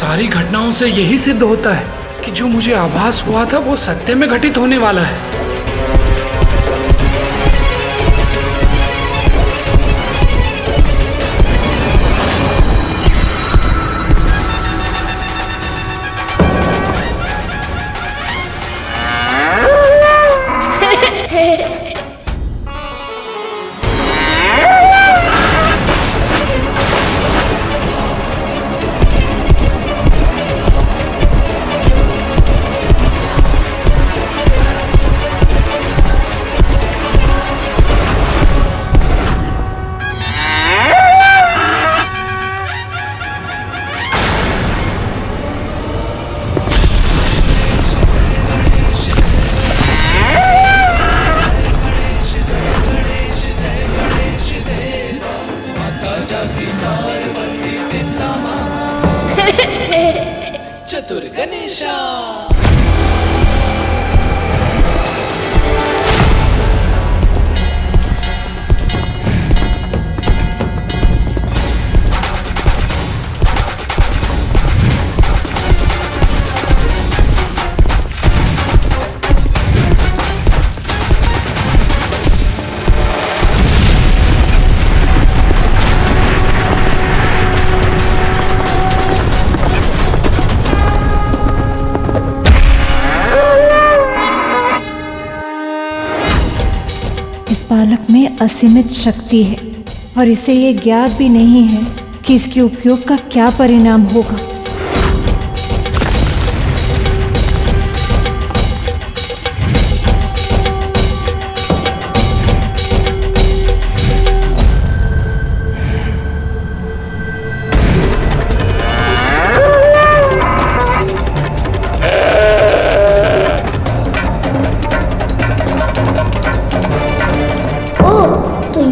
सारी घटनाओं से यही सिद्ध होता है कि जो मुझे आभास हुआ था वो सत्य में घटित होने वाला है। चतुर गणेशा। बालक में असीमित शक्ति है और इसे ये ज्ञात भी नहीं है कि इसके उपयोग का क्या परिणाम होगा।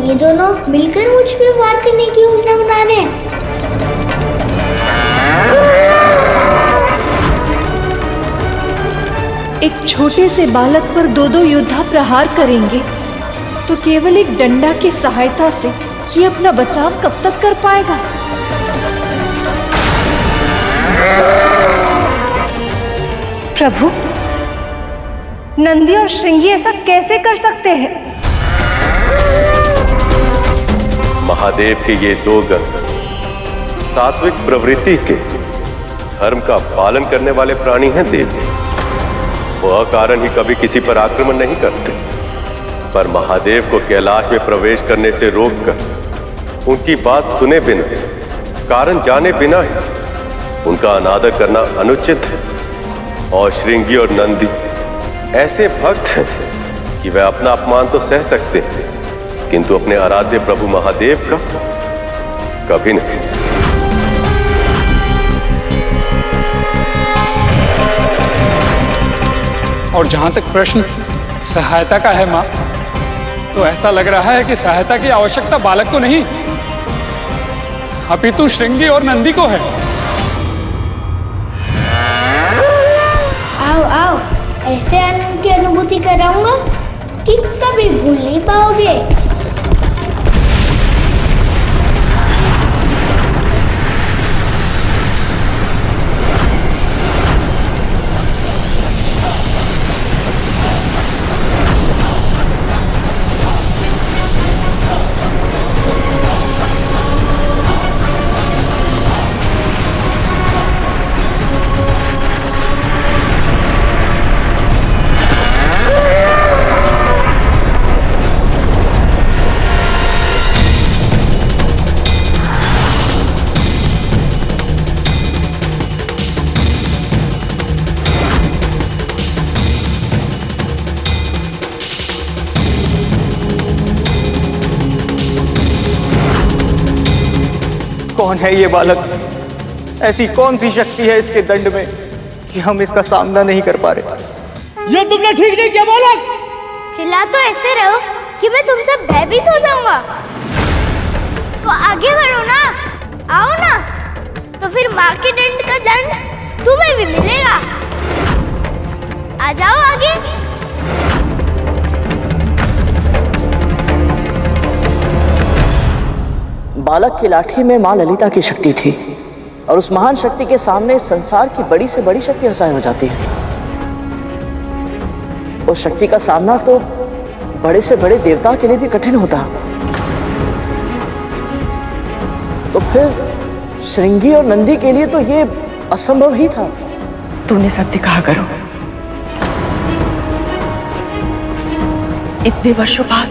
ये दोनों मिलकर मुझ पे वार करने की योजना बना रहे हैं। एक छोटे से बालक पर दो योद्धा प्रहार करेंगे तो केवल एक डंडा की सहायता से ये अपना बचाव कब तक कर पाएगा? प्रभु, नंदी और श्रृंगी ऐसा कैसे कर सकते हैं? महादेव के ये दो गण सात्विक प्रवृत्ति के धर्म का पालन करने वाले प्राणी हैं देवी। वो अकारण ही कभी किसी पर आक्रमण नहीं करते, पर महादेव को कैलाश में प्रवेश करने से रोककर उनकी बात सुने बिना, कारण जाने बिना ही उनका अनादर करना अनुचित है। और श्रृंगी और नंदी ऐसे भक्त हैं कि वे अपना अपमान तो सह सकते हैं, किंतु अपने आराध्य प्रभु महादेव का कभी नहीं। और जहां तक प्रश्न सहायता का है मां, तो ऐसा लग रहा है कि सहायता की आवश्यकता बालक को नहीं, अपितु श्रृंगी और नंदी को है। आओ आओ, ऐसे आनंद की अनुभूति कराऊंगा कि कभी भूल नहीं पाओगे। कौन है ये बालक? ऐसी कौन सी शक्ति है इसके दंड में कि हम इसका सामना नहीं कर पा रहे? ये तुमने ठीक नहीं किया बालक। चिल्ला तो ऐसे रहो कि मैं तुमसे भयभीत हो जाऊंगा। तो आगे बढ़ो ना, आओ ना, तो फिर माँ के दंड का दंड तुम्हें भी मिलेगा। आ जाओ आगे। बालक की लाठी में मां ललिता की शक्ति थी और उस महान शक्ति के सामने संसार की बड़ी से बड़ी शक्ति असहाय हो जाती है। उस शक्ति का सामना तो बड़े से बड़े देवता के लिए भी कठिन होता। तो फिर श्रृंगी और नंदी के लिए तो ये असंभव ही था। तूने सत्य कहा करो। इतने वर्षों बाद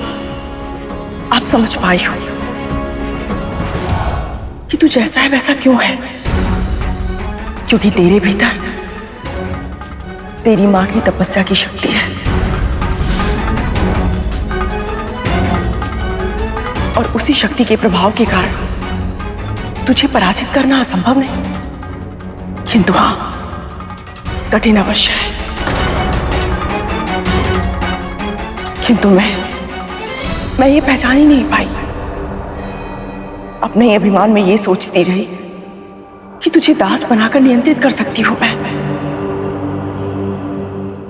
आप समझ पाई हो कि तू जैसा है वैसा क्यों है, क्योंकि तेरे भीतर तेरी मां की तपस्या की शक्ति है और उसी शक्ति के प्रभाव के कारण तुझे पराजित करना असंभव नहीं, किंतु हाँ कठिन अवश्य है। किंतु मैं ये पहचान ही नहीं पाई। अपने अभिमान में ये सोचती रही कि तुझे दास बनाकर नियंत्रित कर सकती हूं मैं।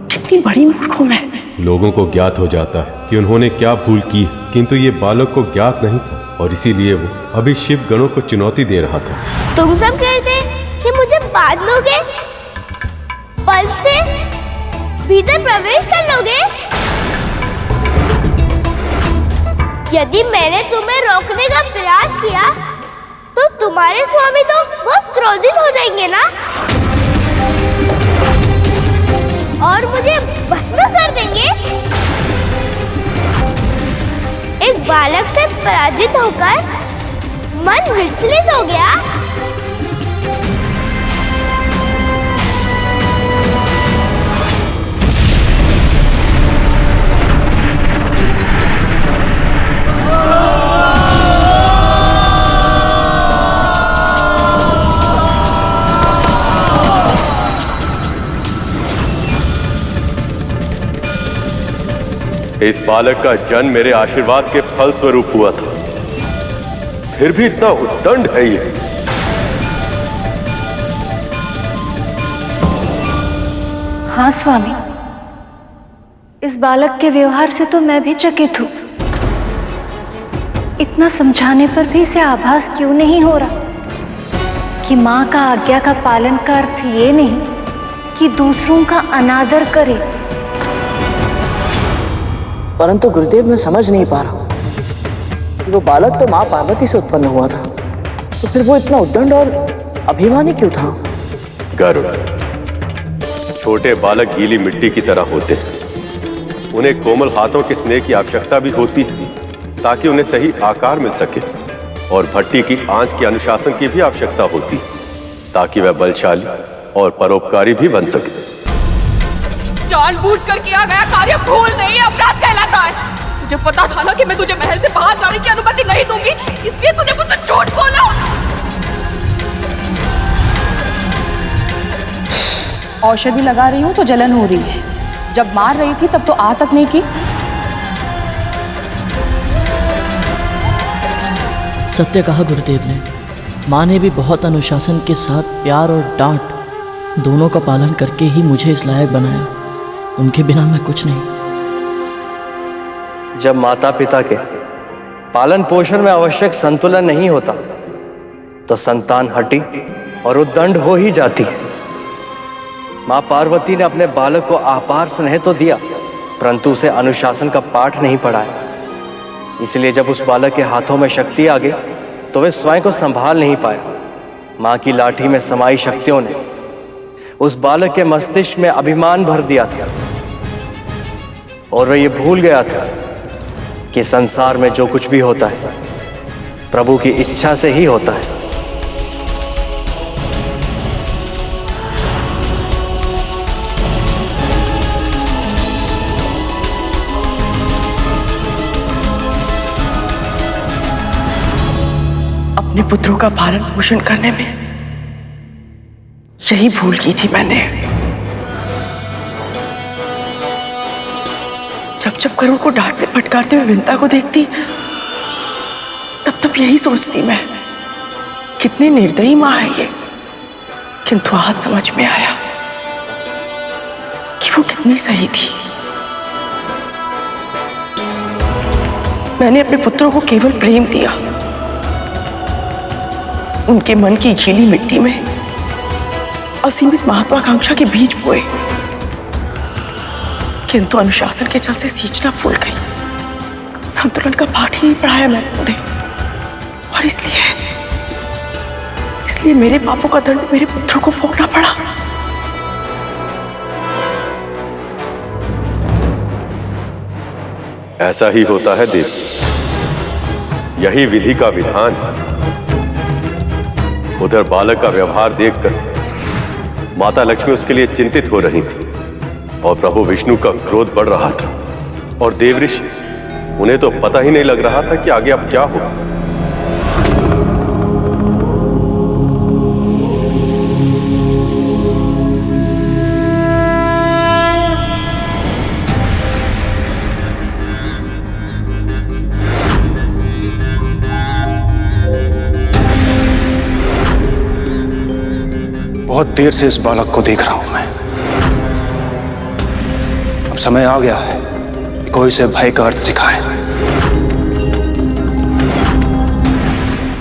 कितनी बड़ी मूर्ख हूं मैं। लोगों को ज्ञात हो जाता है कि उन्होंने क्या भूल की, किंतु ये बालक को ज्ञात नहीं था और इसीलिए वो अभी शिव गणों को चुनौती दे रहा था। तुम सब कहते कि मुझे बांध लोगे, पल से भीतर प्रवेश कर लोगे। यदि मैंने तुम्हें रोकने का प्रयास किया तो तुम्हारे स्वामी तो बहुत क्रोधित हो जाएंगे ना, और मुझे भस्म कर देंगे। एक बालक से पराजित होकर मन विचलित हो गया। इस बालक का जन्म मेरे आशीर्वाद के फल स्वरूप हुआ था, फिर भी इतना उद्दंड है ये। हाँ स्वामी, इस बालक के व्यवहार से तो मैं भी चकित हूं। इतना समझाने पर भी इसे आभास क्यों नहीं हो रहा कि माँ का आज्ञा का पालन का अर्थ ये नहीं कि दूसरों का अनादर करे। परंतु गुरुदेव मैं समझ नहीं पा रहा कि वो बालक तो माँ पार्वती से उत्पन्न हुआ था, तो फिर वो इतना उद्दंड और अभिमानी क्यों था? गरुड़, छोटे बालक गीली मिट्टी की तरह होते हैं। उन्हें कोमल हाथों के स्नेह की आवश्यकता भी होती है ताकि उन्हें सही आकार मिल सके, और भट्टी की आंच के अनुशासन की भी आवश्यकता होती है ताकि वह बलशाली और परोपकारी भी बन सके। जानबूझकर किया गया कार्य भूल नहीं अपराध कहलाता है। मुझे पता था ना कि मैं तुझे महल से बाहर जाने की अनुमति नहीं दूंगी, इसलिए तूने मुझसे झूठ बोला। औषधि लगा रही हूँ तो जलन हो रही है, जब मार रही थी तब तो आ तक नहीं की। सत्य कहा गुरुदेव ने। माँ ने भी बहुत अनुशासन के साथ प्यार और डांट दोनों का पालन करके ही मुझे इस लायक बनाया। उनके बिना मैं कुछ नहीं। जब माता पिता के पालन पोषण में आवश्यक संतुलन नहीं होता तो संतान हठी और उद्दंड हो ही जाती है। माँ पार्वती ने अपने बालक को अपार स्नेह तो दिया, परंतु उसे अनुशासन का पाठ नहीं पढ़ाया। इसलिए जब उस बालक के हाथों में शक्ति आ गई तो वे स्वयं को संभाल नहीं पाए। माँ की लाठी में समाई शक्तियों ने उस बालक के मस्तिष्क में अभिमान भर दिया था और वह ये भूल गया था कि संसार में जो कुछ भी होता है प्रभु की इच्छा से ही होता है। अपने पुत्रों का पालन पोषण करने में यही भूल की थी मैंने। जब जब गरुड़ को डांटते फटकारते हुए विंता को देखती तब तब यही सोचती मैं, कितनी निर्दयी माँ है ये। किंतु आज समझ में आया कि वो कितनी सही थी। मैंने अपने पुत्रों को केवल प्रेम दिया, उनके मन की गीली मिट्टी में असीमित महत्वाकांक्षा के बीज बोए, किंतु अनुशासन के जल से सींचना भूल गई। संतुलन का पाठ ही नहीं पढ़ाया मैंने उन्हें, और इसलिए मेरे पापों का दंड मेरे पुत्रों को भोगना पड़ा। ऐसा ही होता है देव, यही विधि का विधान। उधर बालक का व्यवहार देखकर माता लक्ष्मी उसके लिए चिंतित हो रही थी और प्रभु विष्णु का क्रोध बढ़ रहा था, और देवऋषि उन्हें तो पता ही नहीं लग रहा था कि आगे अब क्या होगा। बहुत देर से इस बालक को देख रहा हूं मैं। अब समय आ गया है कि कोई इसे भय का अर्थ सिखाए।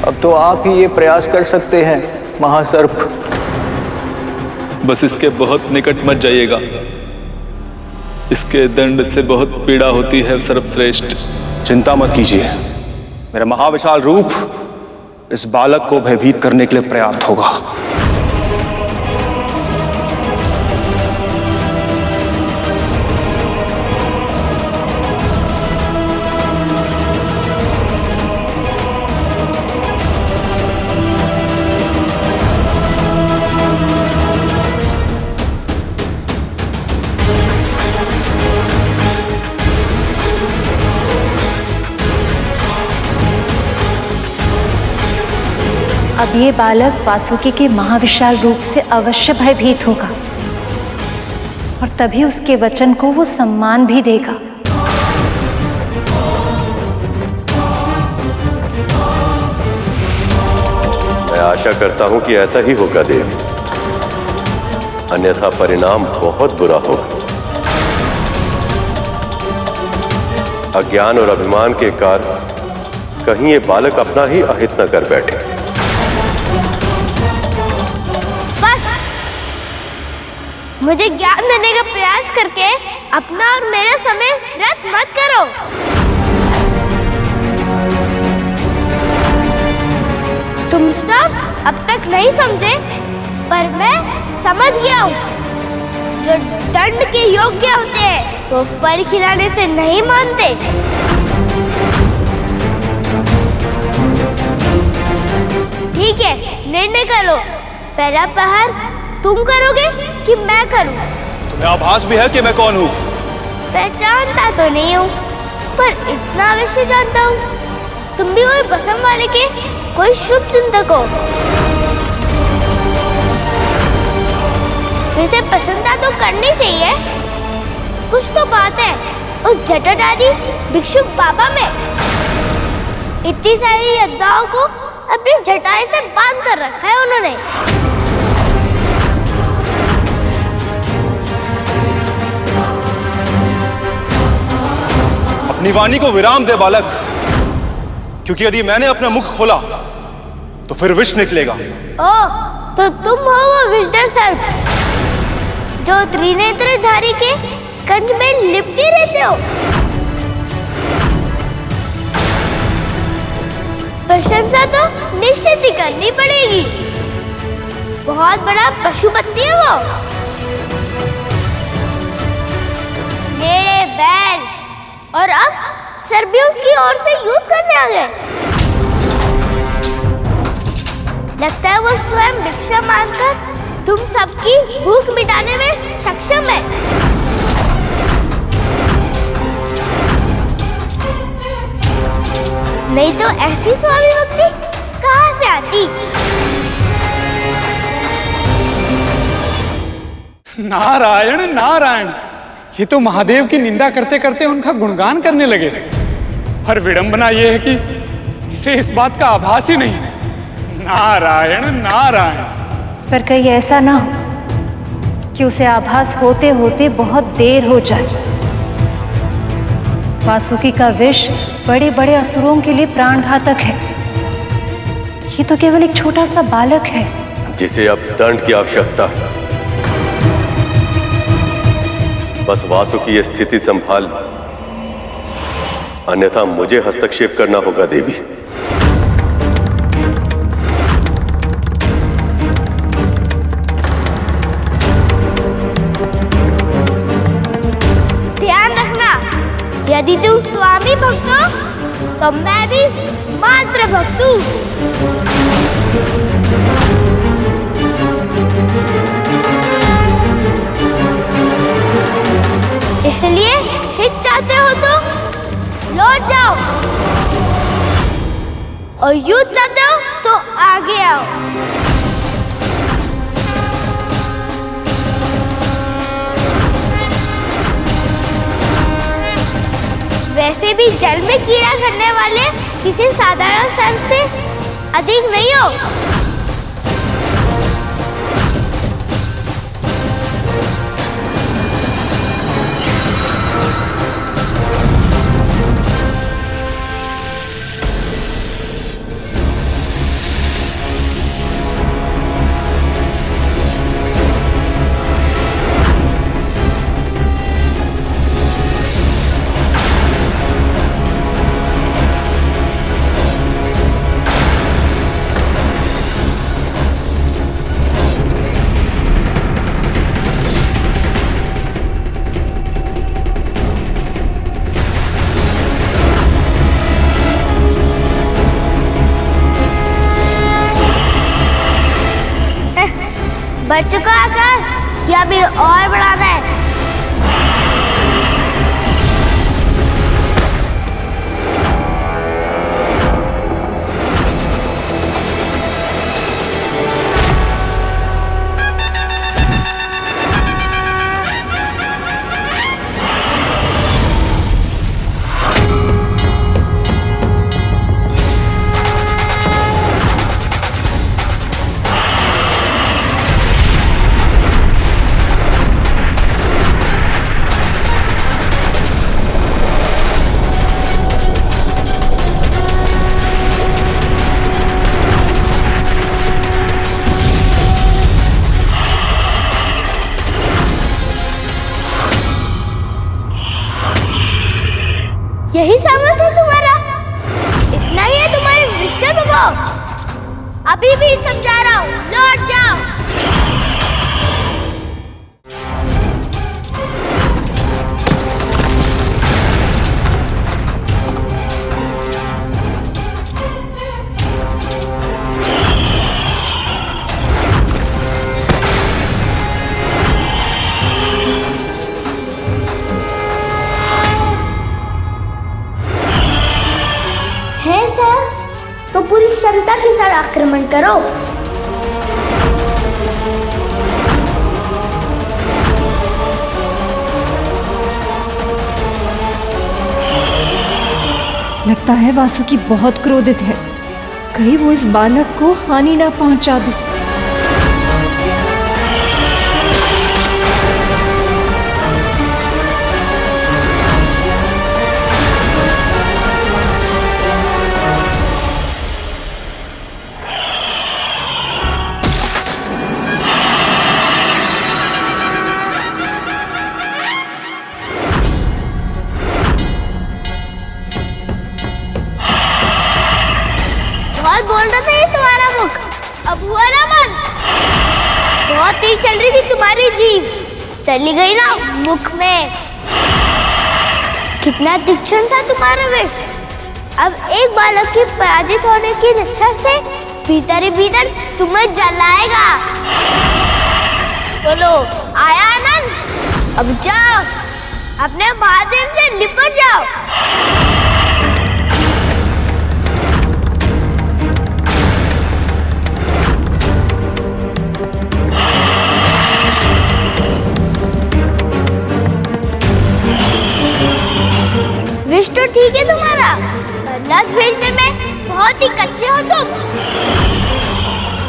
अब तो आप ही ये प्रयास कर सकते हैं महासर्प। बस इसके बहुत निकट मत जाइएगा, इसके दंड से बहुत पीड़ा होती है सर्वश्रेष्ठ। चिंता मत कीजिए, मेरा महाविशाल रूप इस बालक को भयभीत करने के लिए पर्याप्त होगा। अब ये बालक वासुकी के महाविशाल रूप से अवश्य भयभीत होगा, और तभी उसके वचन को वो सम्मान भी देगा। मैं आशा करता हूं कि ऐसा ही होगा देवी, अन्यथा परिणाम बहुत बुरा होगा। अज्ञान और अभिमान के कारण कहीं ये बालक अपना ही अहित न कर बैठे। मुझे ज्ञान देने का प्रयास करके अपना और मेरा समय व्यर्थ मत करो। तुम सब अब तक नहीं समझे, पर मैं समझ गया हूँ। जो दंड के योग्य होते हैं वो फल खिलाने से नहीं मानते। ठीक है, निर्णय करो। पहला प्रहार तुम करोगे कि मैं करूं? तुम्हें आभास भी है कि मैं कौन हूं? पहचानता तो नहीं हूं, पर इतना अवश्य जानता हूं, तुम भी वही बसम वाले के कोई शुभ चिंतक हो। वैसे प्रसन्नता तो करनी चाहिए, कुछ तो बात है उस जटाधारी भिक्षुक बाबा में। इतनी सारी योद्धाओं को अपनी जटाएं से बांध कर रखा है उन्होंने। अपनी वाणी को विराम दे बालक, क्योंकि यदि मैंने अपना मुख खोला तो फिर विष निकलेगा। ओह, तो तुम हो वो विषधर सर्प जो त्रिनेत्रधारी के कंठ में लिपटे रहते हो। प्रशंसा तो निश्चित ही करनी पड़ेगी, बहुत बड़ा पशुपति है वो। मेरे बैल, और अब सर्बियों की ओर से युद्ध करने आ गए। लगता है वो स्वयं भिक्षा मांगकर तुम सबकी भूख मिटाने में सक्षम है। नहीं तो ऐसी स्वामी भक्ति कहाँ से आती? नारायण नारायण, ये तो महादेव की निंदा करते करते उनका गुणगान करने लगे। पर विडंबना यह है कि इसे इस बात का आभास ही नहीं। नारायण नारायण। पर कहीं ऐसा ना हो कि उसे आभास होते होते बहुत देर हो जाए। वासुकी का विष बड़े बड़े असुरों के लिए प्राणघातक है। ये तो केवल एक छोटा सा बालक है जिसे अब दंड की आवश्यकता है। बस वासु की यह स्थिति संभाल, अन्यथा मुझे हस्तक्षेप करना होगा देवी। ध्यान रखना, यदि तू स्वामी भक्त हो तो मैं भी मात्र भक्त हूँ। इसलिए हित चाहते हो तो लौट जाओ, और युद्ध चाहते हो तो आगे आओ। वैसे भी जल में कीड़ा करने वाले किसी साधारण सर्प से अधिक नहीं हो। बढ़ चुका आकार या भी और बढ़ाना है? यही सामर्थ्य है तुम्हारा? इतना ही है तुम्हारे विक्रम प्रभाव? अभी भी समझा रहा हूँ, लौट जाओ। तो पूरी क्षमता के साथ आक्रमण करो। लगता है वासुकी बहुत क्रोधित है, कहीं वो इस बालक को हानि ना पहुंचा दे। बोल रहा था ये तुम्हारा मुख, अब हुआ ना मन। बहुत तेज चल रही थी तुम्हारी जीभ, चली गई ना मुख में। कितना तीक्ष्ण था तुम्हारा विष। अब एक बालक के पराजित होने की इच्छा से भीतर ही भीतर तुम्हें जलाएगा। बोलो आया आनंद? अब जाओ, अपने महादेव से लिपट जाओ। विष तो ठीक है तुम्हारा, पर लक्ष्य भेजने में बहुत ही कच्चे हो तुम।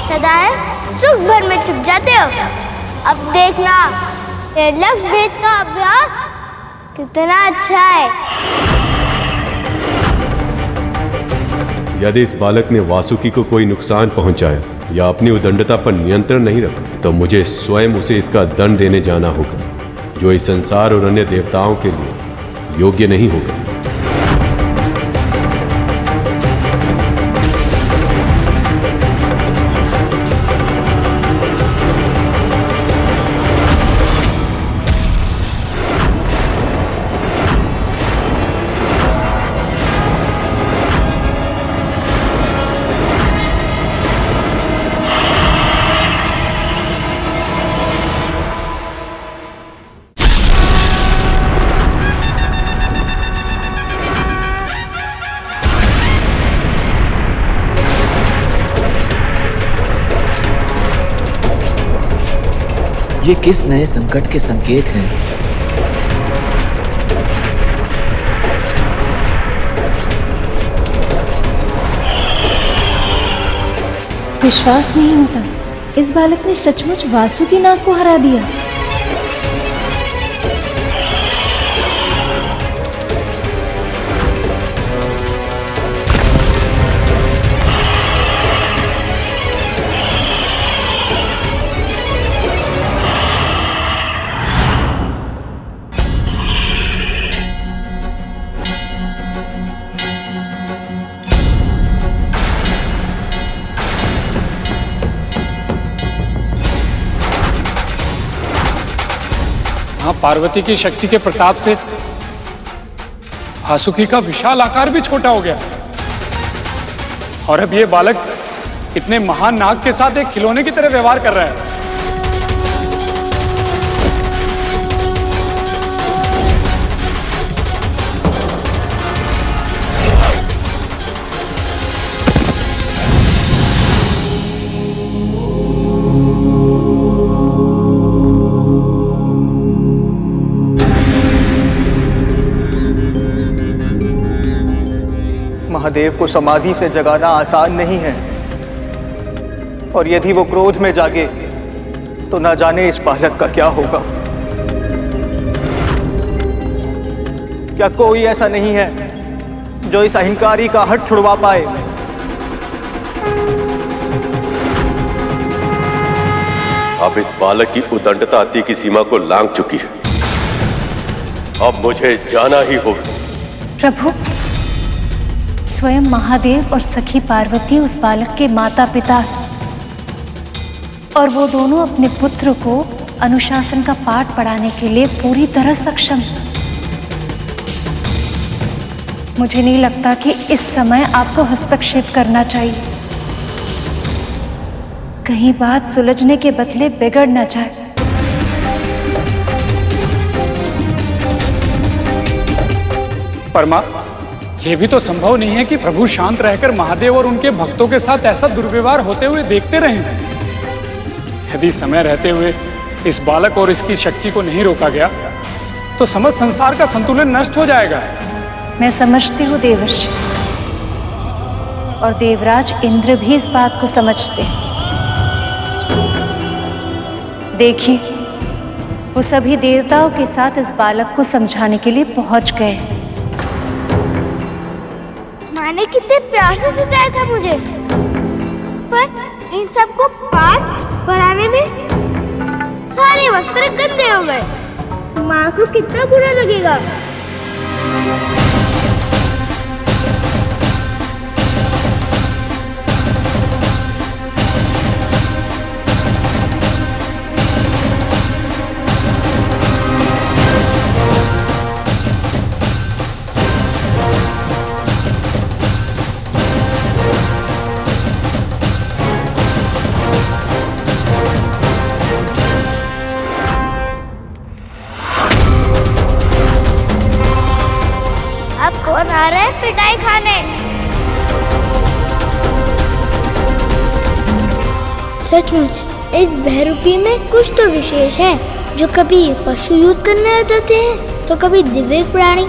सदा सुख भर में चुप जाते हो। अब देखना ये लक्ष्य भेद का अभ्यास कितना अच्छा है। यदि इस बालक ने वासुकी को कोई नुकसान पहुंचाया या अपनी उदंडता पर नियंत्रण नहीं रखा तो मुझे स्वयं उसे इसका दंड देने जाना होगा, जो इस संसार और अन्य देवताओं के लिए योग्य नहीं होगा। ये किस नए संकट के संकेत हैं? विश्वास नहीं होता, इस बालक ने सचमुच वासुकी नाग को हरा दिया। पार्वती की शक्ति के प्रताप से वासुकी का विशाल आकार भी छोटा हो गया और अब ये बालक इतने महान नाग के साथ एक खिलौने की तरह व्यवहार कर रहा है। महादेव को समाधि से जगाना आसान नहीं है, और यदि वो क्रोध में जागे तो ना जाने इस बालक का क्या होगा। क्या कोई ऐसा नहीं है जो इस अहंकारी का हट छुड़वा पाए? अब इस बालक की उदंडता अति की सीमा को लांघ चुकी है। अब मुझे जाना ही होगा। प्रभु, स्वयं महादेव और सखी पार्वती उस बालक के माता पिता हैं, और वो दोनों अपने पुत्र को अनुशासन का पाठ पढ़ाने के लिए पूरी तरह सक्षम हैं। मुझे नहीं लगता कि इस समय आपको हस्तक्षेप करना चाहिए, कहीं बात सुलझने के बदले बिगड़ न जाए। परमा, यह भी तो संभव नहीं है कि प्रभु शांत रहकर महादेव और उनके भक्तों के साथ ऐसा दुर्व्यवहार होते हुए देखते रहें। यदि समय रहते हुए इस बालक और इसकी शक्ति को नहीं रोका गया तो समस्त संसार का संतुलन नष्ट हो जाएगा। मैं समझती हूँ देवर्षि, और देवराज इंद्र भी इस बात को समझते हैं। देखिए, वो सभी देवताओं के साथ इस बालक को समझाने के लिए पहुंच गए। माँ ने कितने प्यार से सजाया था मुझे, पर इन सबको पाठ पढ़ाने में सारे वस्त्र गंदे हो गए। माँ को कितना बुरा लगेगा। कौन आ रहा है पिटाई खाने? सचमुच इस बहरूपी में कुछ तो विशेष है, जो कभी पशु युद्ध करने आ जाते हैं तो कभी दिव्य प्राणी।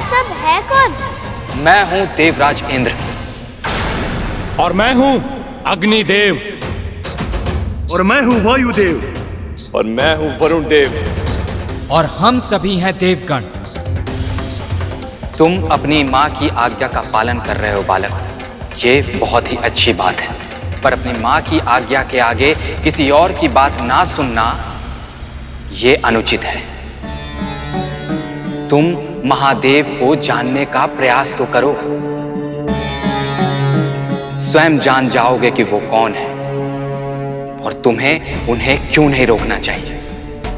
सब है कौन? मैं हूँ देवराज इंद्र। और मैं हूँ अग्निदेव। और मैं हूँ वायुदेव। और मैं हूँ वरुण देव। और हम सभी हैं देवगण। तुम अपनी माँ की आज्ञा का पालन कर रहे हो बालक, ये बहुत ही अच्छी बात है। पर अपनी माँ की आज्ञा के आगे किसी और की बात ना सुनना, ये अनुचित है। तुम महादेव को जानने का प्रयास तो करो, स्वयं जान जाओगे कि वो कौन है और तुम्हें उन्हें क्यों नहीं रोकना चाहिए।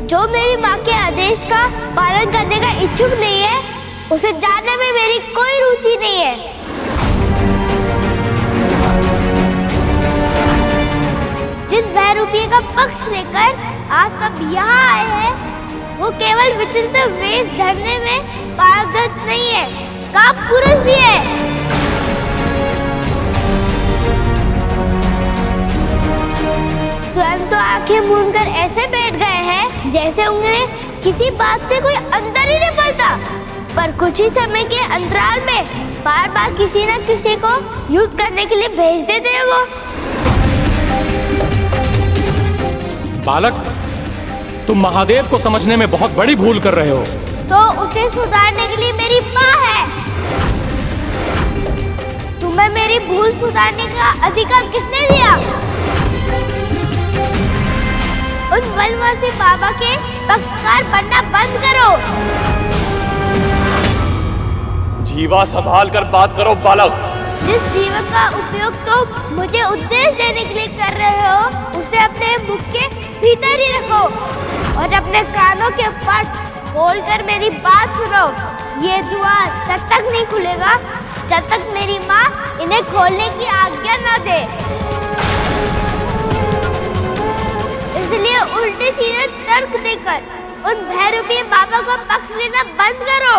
जो मेरी माँ के आदेश का पालन करने का इच्छुक नहीं है, उसे जानने में मेरी कोई रुचि नहीं है। जिस बहरूपी का पक्ष लेकर आज सब यहाँ आए हैं, वो केवल विचित्र वेश धरने में पारंगत नहीं है, काप पुरुष भी है। स्वयं तो आंखें मूंदकर ऐसे बैठ गए हैं जैसे उन्हें किसी बात से कोई अंतर ही नहीं पड़ता। पर कुछ ही समय के अंतराल में बार बार किसी न किसी को युद्ध करने के लिए भेज देते हैं वो। बालक, तुम महादेव को समझने में बहुत बड़ी भूल कर रहे हो। तो उसे सुधारने के लिए मेरी माँ है। तुम्हें मेरी भूल सुधारने का अधिकार किसने दिया? उन वनवासी बाबा के पक्षकार बनना बंद करो। जीवा संभाल कर बात करो बालक। जिस जीवन का उपयोग तुम मुझे उद्देश्य देने के लिए कर रहे हो, उसे अपने मुख के भीतर ही रखो और अपने कानों के पट खोलकर मेरी बात सुनो। ये द्वार तब तक नहीं खुलेगा जब तक मेरी माँ इन्हें खोलने की आज्ञा न दे। इसलिए उल्टे सीधे तर्क देकर उन भैरूपी बाबा को पक्ष लेना बंद करो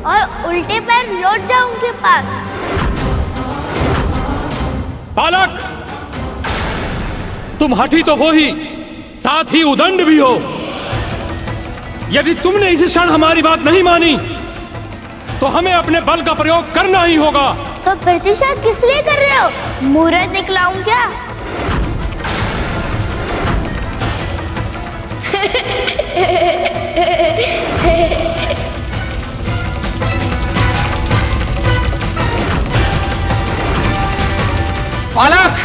और उल्टे पैर लौट जाओ उनके पास। बालक, तुम हठी तो हो ही, साथ ही उदंड भी हो। यदि तुमने इस क्षण हमारी बात नहीं मानी तो हमें अपने बल का प्रयोग करना ही होगा। तो प्रतिशा किस लिए कर रहे हो? मुहूर्त दिखलाऊं क्या? बालक,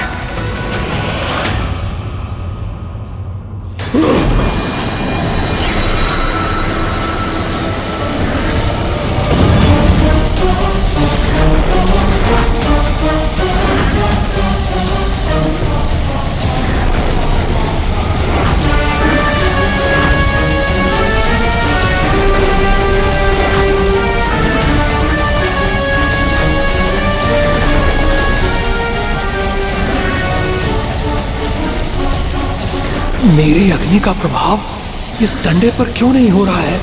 मेरे अग्नि का प्रभाव इस डंडे पर क्यों नहीं हो रहा है?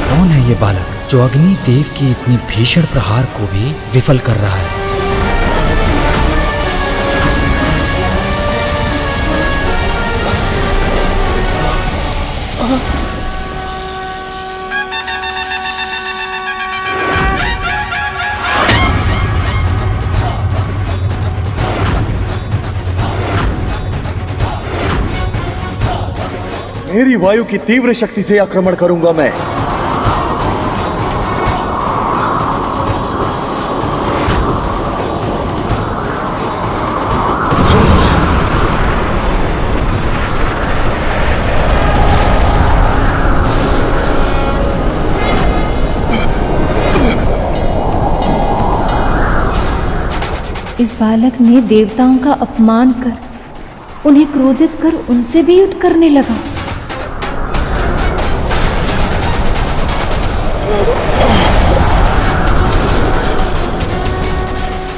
कौन है ये बालक जो अग्नि देव की इतनी भीषण प्रहार को भी विफल कर रहा है? मेरी वायु की तीव्र शक्ति से आक्रमण करूंगा मैं। इस बालक ने देवताओं का अपमान कर, उन्हें क्रोधित कर उनसे भी युद्ध करने लगा।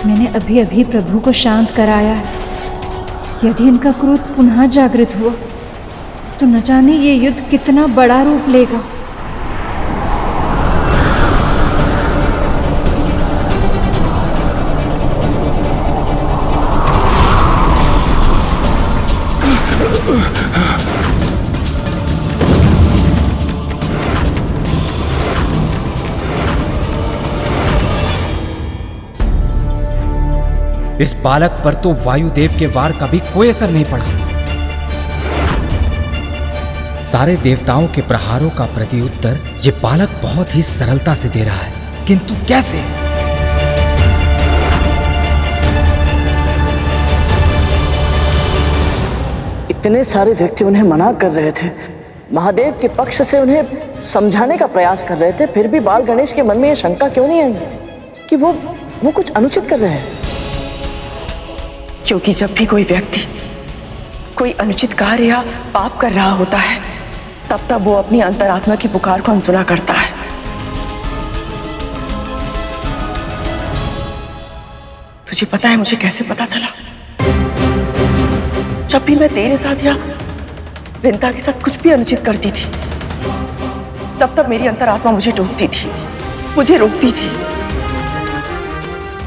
मैंने अभी अभी प्रभु को शांत कराया है। यदि इनका क्रोध पुनः जागृत हुआ तो न जाने ये युद्ध कितना बड़ा रूप लेगा। इस बालक पर तो वायुदेव के वार का भी कोई असर नहीं पड़ा। सारे देवताओं के प्रहारों का प्रत्युत्तर ये बालक बहुत ही सरलता से दे रहा है, किंतु कैसे? इतने सारे व्यक्ति उन्हें मना कर रहे थे, महादेव के पक्ष से उन्हें समझाने का प्रयास कर रहे थे, फिर भी बाल गणेश के मन में यह शंका क्यों नहीं आई कि वो कुछ अनुचित कर रहे हैं? क्योंकि जब भी कोई व्यक्ति कोई अनुचित कार्य या पाप कर रहा होता है, तब तब वो अपनी अंतरात्मा की पुकार को अनसुना करता है। तुझे पता है मुझे कैसे पता चला? जब भी मैं तेरे साथ या विंता के साथ कुछ भी अनुचित करती थी, तब तब मेरी अंतरात्मा मुझे टोकती थी, मुझे रोकती थी,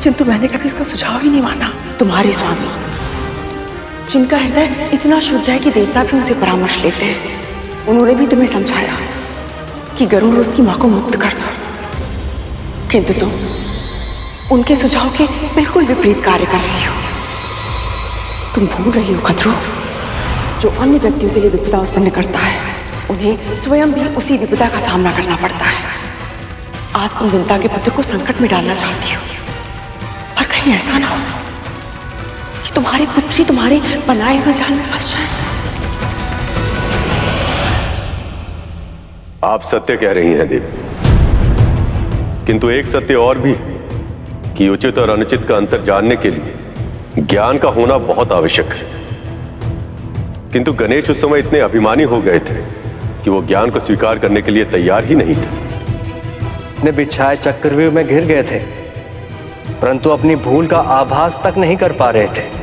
किंतु मैंने कभी उसका सुझाव ही नहीं माना। तुम्हारे स्वामी, जिनका हृदय इतना शुद्ध है कि देवता भी उनसे परामर्श लेते हैं, उन्होंने भी तुम्हें समझाया कि गरुड़ उसकी मां को मुक्त कर दो, किंतु तुम उनके सुझाव के बिल्कुल विपरीत कार्य कर रही हो। तुम भूल रही हो खतरू, जो अन्य व्यक्तियों के लिए विपदा उत्पन्न करता है, उन्हें स्वयं भी उसी विपदा का सामना करना पड़ता है। आज तुम विंता के पुत्र को संकट में डालना चाहती हो, पर कहीं ऐसा ना हो कि तुम्हारे पुत्री तुम्हारे बनाए हुए जाल में फंस जाए। आप सत्य कह रही हैं देवी, किंतु एक सत्य और भी कि उचित और अनुचित का अंतर जानने के लिए ज्ञान का होना बहुत आवश्यक है। किंतु गणेश उस समय इतने अभिमानी हो गए थे कि वो ज्ञान को स्वीकार करने के लिए तैयार ही नहीं थे। अपने बिछाए चक्रव्यूह में घिर गए थे, परंतु अपनी भूल का आभास तक नहीं कर पा रहे थे।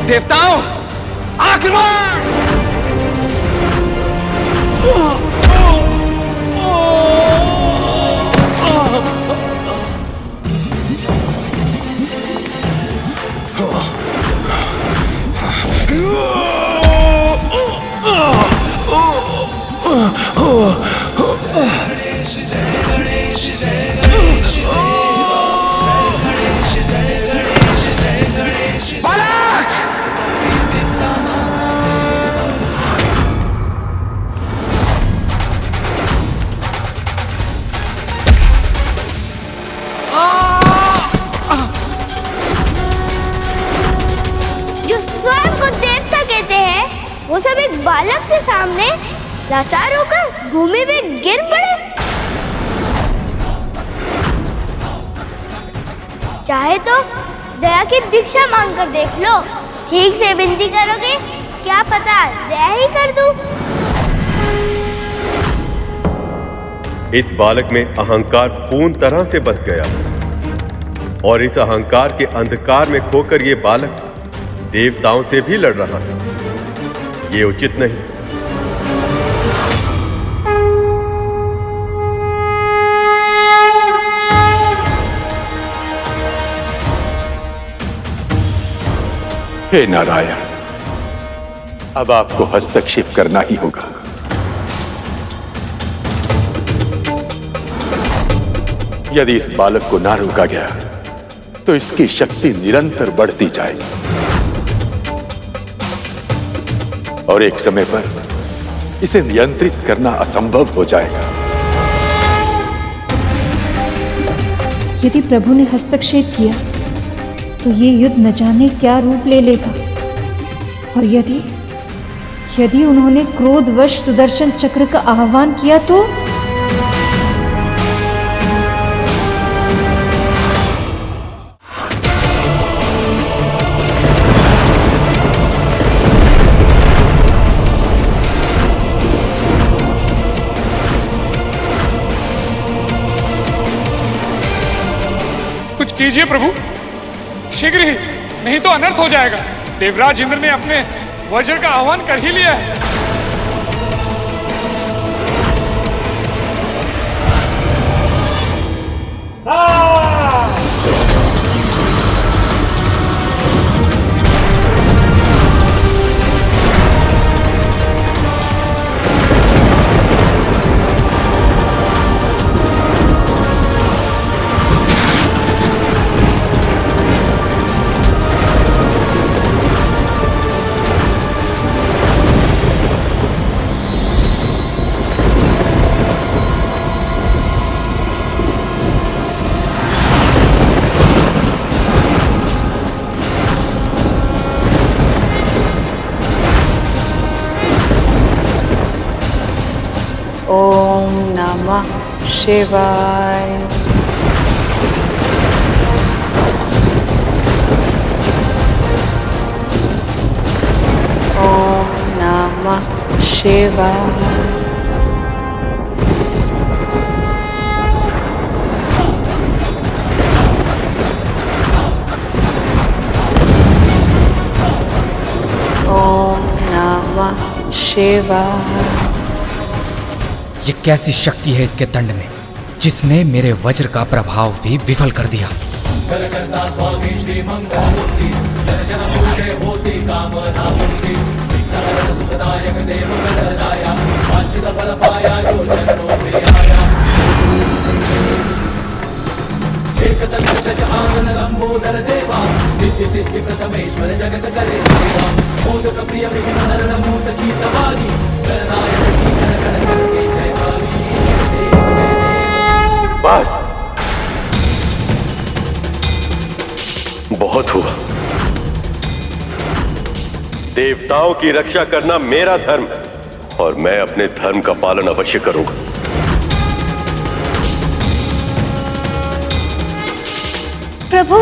देवताओं, आक्रमण! वो सब एक बालक के सामने लाचार होकर भूमि में गिर पड़े। चाहे तो दया की भिक्षा मांग कर देख लो, ठीक से विनती करोगे क्या पता दया ही कर दूं। इस बालक में अहंकार पूर्ण तरह से बस गया और इस अहंकार के अंधकार में खोकर ये बालक देवताओं से भी लड़ रहा है। ये उचित नहीं। हे नारायण, अब आपको हस्तक्षेप करना ही होगा। यदि इस बालक को ना रोका गया तो इसकी शक्ति निरंतर बढ़ती जाएगी और एक समय पर इसे नियंत्रित करना असंभव हो जाएगा। यदि प्रभु ने हस्तक्षेप किया तो ये युद्ध न जाने क्या रूप ले लेगा। और यदि उन्होंने क्रोधवश सुदर्शन चक्र का आह्वान किया तो कुछ कीजिए प्रभु, शीघ्र ही, नहीं तो अनर्थ हो जाएगा। देवराज इंद्र ने अपने वज्र का आह्वान कर ही लिया है। ओम नमः शिवाय। ओम नमः शिवाय। ओम नमः शिवाय। ये कैसी शक्ति है इसके दंड में, जिसने मेरे वज्र का प्रभाव भी विफल कर दिया। बस बहुत हुआ। देवताओं की रक्षा करना मेरा धर्म है और मैं अपने धर्म का पालन अवश्य करूंगा। प्रभु,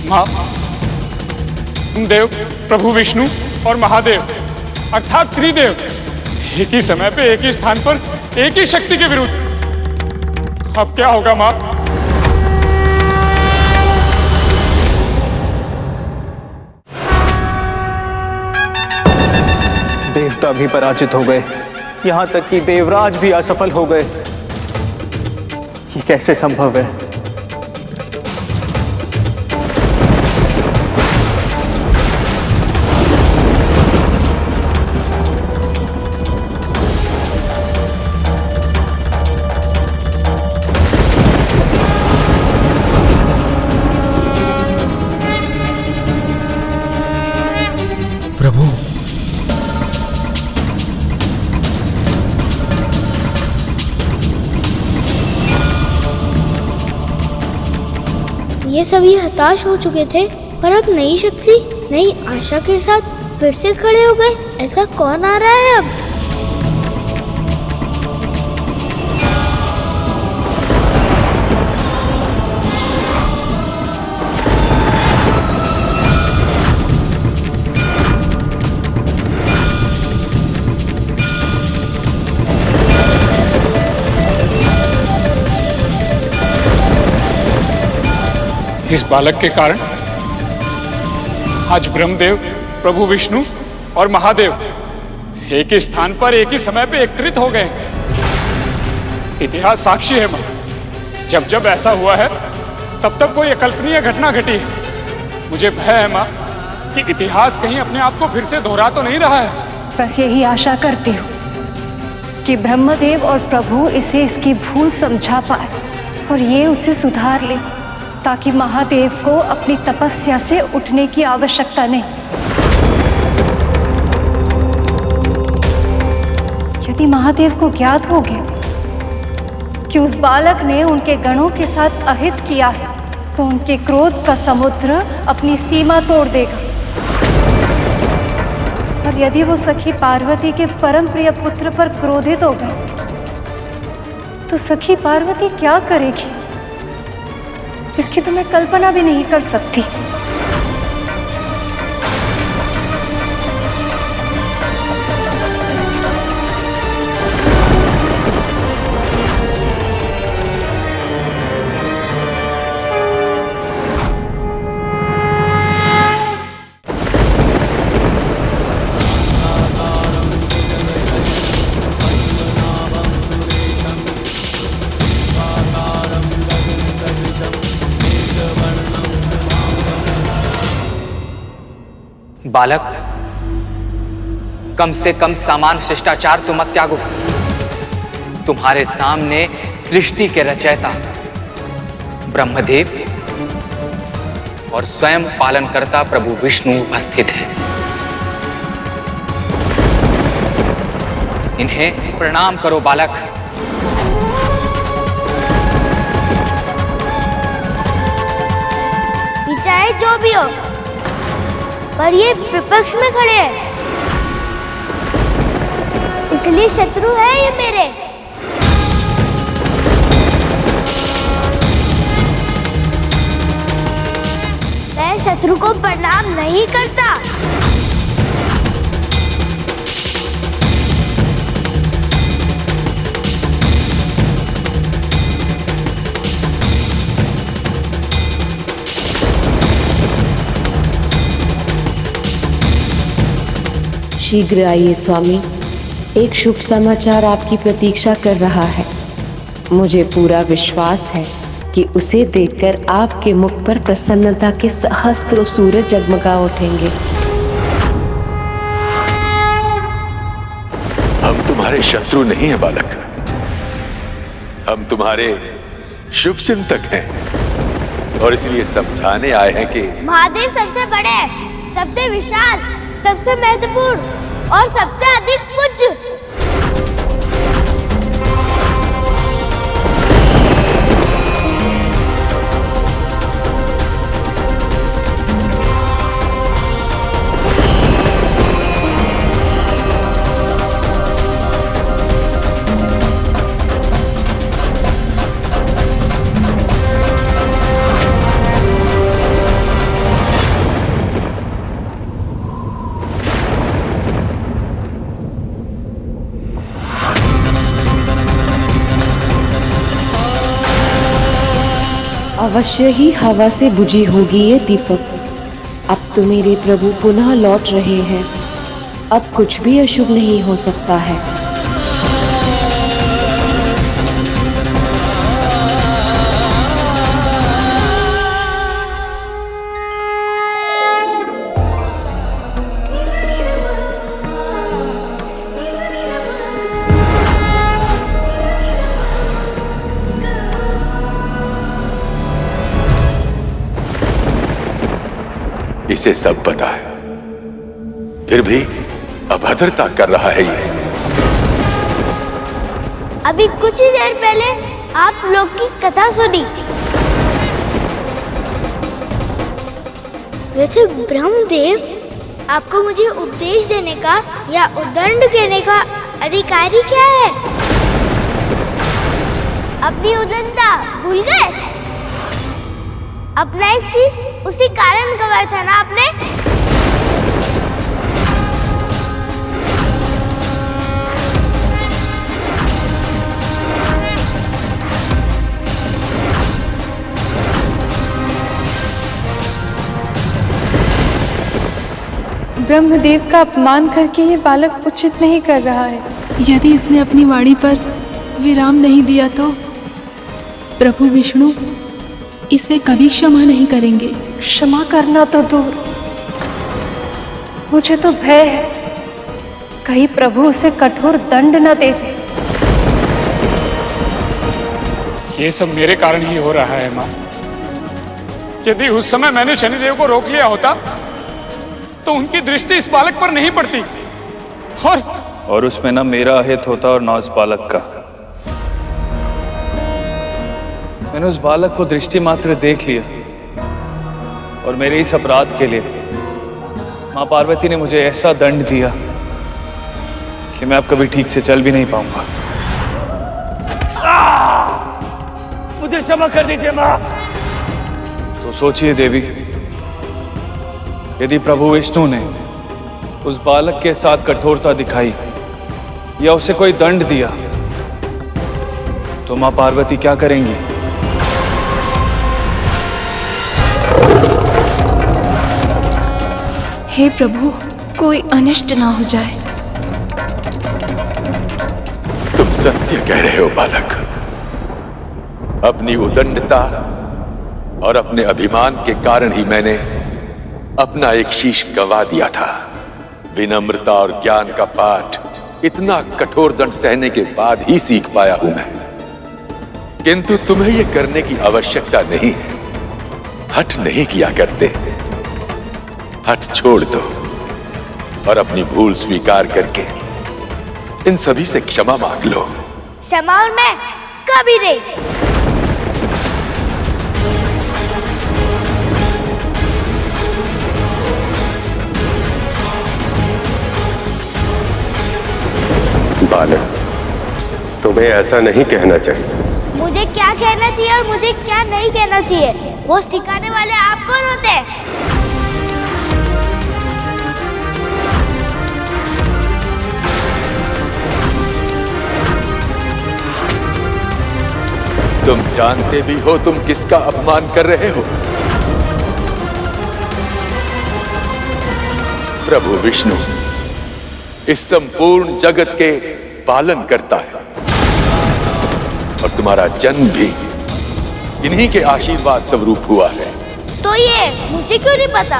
मां, तुम देव प्रभु विष्णु और महादेव अर्थात त्रिदेव एक ही समय पे एक ही स्थान पर एक ही शक्ति के विरुद्ध, अब क्या होगा मां? देवता भी पराजित हो गए, यहां तक कि देवराज भी असफल हो गए। ये कैसे संभव है? प्रभु, ये सभी हताश हो चुके थे, पर अब नई शक्ति नई आशा के साथ फिर से खड़े हो गए। ऐसा कौन आ रहा है अब? इस बालक के कारण आज ब्रह्मदेव, प्रभु विष्णु और महादेव एक ही स्थान पर एक ही समय पे एकत्रित हो गए। इतिहास साक्षी है मां, जब जब ऐसा हुआ है तब तब कोई अकल्पनीय घटना घटी है। मुझे भय है मां कि इतिहास कहीं अपने आप को फिर से दोहरा तो नहीं रहा है। बस यही आशा करती हूँ कि ब्रह्मदेव और प्रभु इसे इसकी भूल समझा पाए और ये उसे सुधार ले, ताकि महादेव को अपनी तपस्या से उठने की आवश्यकता नहीं। यदि महादेव को ज्ञात हो गया कि उस बालक ने उनके गणों के साथ अहित किया है, तो उनके क्रोध का समुद्र अपनी सीमा तोड़ देगा। और यदि वो सखी पार्वती के परम प्रिय पुत्र पर क्रोधित हो गए, तो सखी पार्वती क्या करेगी, इसकी तो मैं कल्पना भी नहीं कर सकती। बालक, कम से कम सामान्य शिष्टाचार तो मत त्यागो। तुम्हारे सामने सृष्टि के रचयिता ब्रह्मदेव और स्वयं पालनकर्ता प्रभु विष्णु उपस्थित हैं। इन्हें प्रणाम करो बालक। चाहे जो भी हो, पर ये विपक्ष में खड़े हैं, इसलिए शत्रु है ये मेरे। मैं शत्रु को प्रणाम नहीं करता। शीघ्र आइए स्वामी, एक शुभ समाचार आपकी प्रतीक्षा कर रहा है। मुझे पूरा विश्वास है कि उसे देखकर आपके मुख पर प्रसन्नता के सहस्त्रों सूरज जगमगा उठेंगे। हम तुम्हारे शत्रु नहीं हैं बालक, हम तुम्हारे शुभ चिंतक हैं और इसलिए समझाने आए हैं कि महादेव सबसे बड़े, सबसे विशाल, सबसे महत्वपूर्ण और सबसे अधिक पूज्य। अवश्य ही हवा से बुझी होगी ये दीपक। अब तो मेरे प्रभु पुनः लौट रहे हैं, अब कुछ भी अशुभ नहीं हो सकता है। इसे सब पता है, फिर भी अभद्रता कर रहा है ये। अभी कुछ ही देर पहले आप लोग की कथा सुनी। वैसे ब्रह्मदेव, आपको मुझे उपदेश देने का या उद्दंड देने का अधिकारी क्या है? अपनी उद्दंडता भूल गए? अपना एक शीश उसी कारण गवाया था ना आपने? ब्रह्मदेव का अपमान करके ये बालक उचित नहीं कर रहा है। यदि इसने अपनी वाणी पर विराम नहीं दिया तो प्रभु विष्णु इसे कभी क्षमा नहीं करेंगे। क्षमा करना तो दूर, मुझे तो भय है कहीं प्रभु उसे कठोर दंड न दे दे। ये सब मेरे कारण ही हो रहा है माँ। यदि उस समय मैंने शनिदेव को रोक लिया होता तो उनकी दृष्टि इस बालक पर नहीं पड़ती और उसमें ना मेरा अहित होता और ना उस बालक का। मैंने उस बालक को दृष्टि मात्र देख लिया और मेरे इस अपराध के लिए माँ पार्वती ने मुझे ऐसा दंड दिया कि मैं अब कभी ठीक से चल भी नहीं पाऊंगा। मुझे क्षमा कर दीजिए माँ। तो सोचिए देवी, यदि प्रभु विष्णु ने उस बालक के साथ कठोरता दिखाई या उसे कोई दंड दिया तो मां पार्वती क्या करेंगी? हे प्रभु, कोई अनिष्ट ना हो जाए। तुम सत्य कह रहे हो बालक। अपनी उदंडता और अपने अभिमान के कारण ही मैंने अपना एक शीश गंवा दिया था। विनम्रता और ज्ञान का पाठ इतना कठोर दंड सहने के बाद ही सीख पाया हूं मैं। किंतु तुम्हें यह करने की आवश्यकता नहीं है। हठ नहीं किया करते। हठ छोड़ दो और अपनी भूल स्वीकार करके इन सभी से क्षमा मांग लो। क्षमा और मैं कभी नहीं। बालक, तुम्हें ऐसा नहीं कहना चाहिए। मुझे क्या कहना चाहिए और मुझे क्या नहीं कहना चाहिए वो सिखाने वाले आप कौन होते हैं? तुम जानते भी हो तुम किसका अपमान कर रहे हो? प्रभु विष्णु इस संपूर्ण जगत के पालन करता है और तुम्हारा जन्म भी इन्हीं के आशीर्वाद स्वरूप हुआ है। तो ये मुझे क्यों नहीं पता?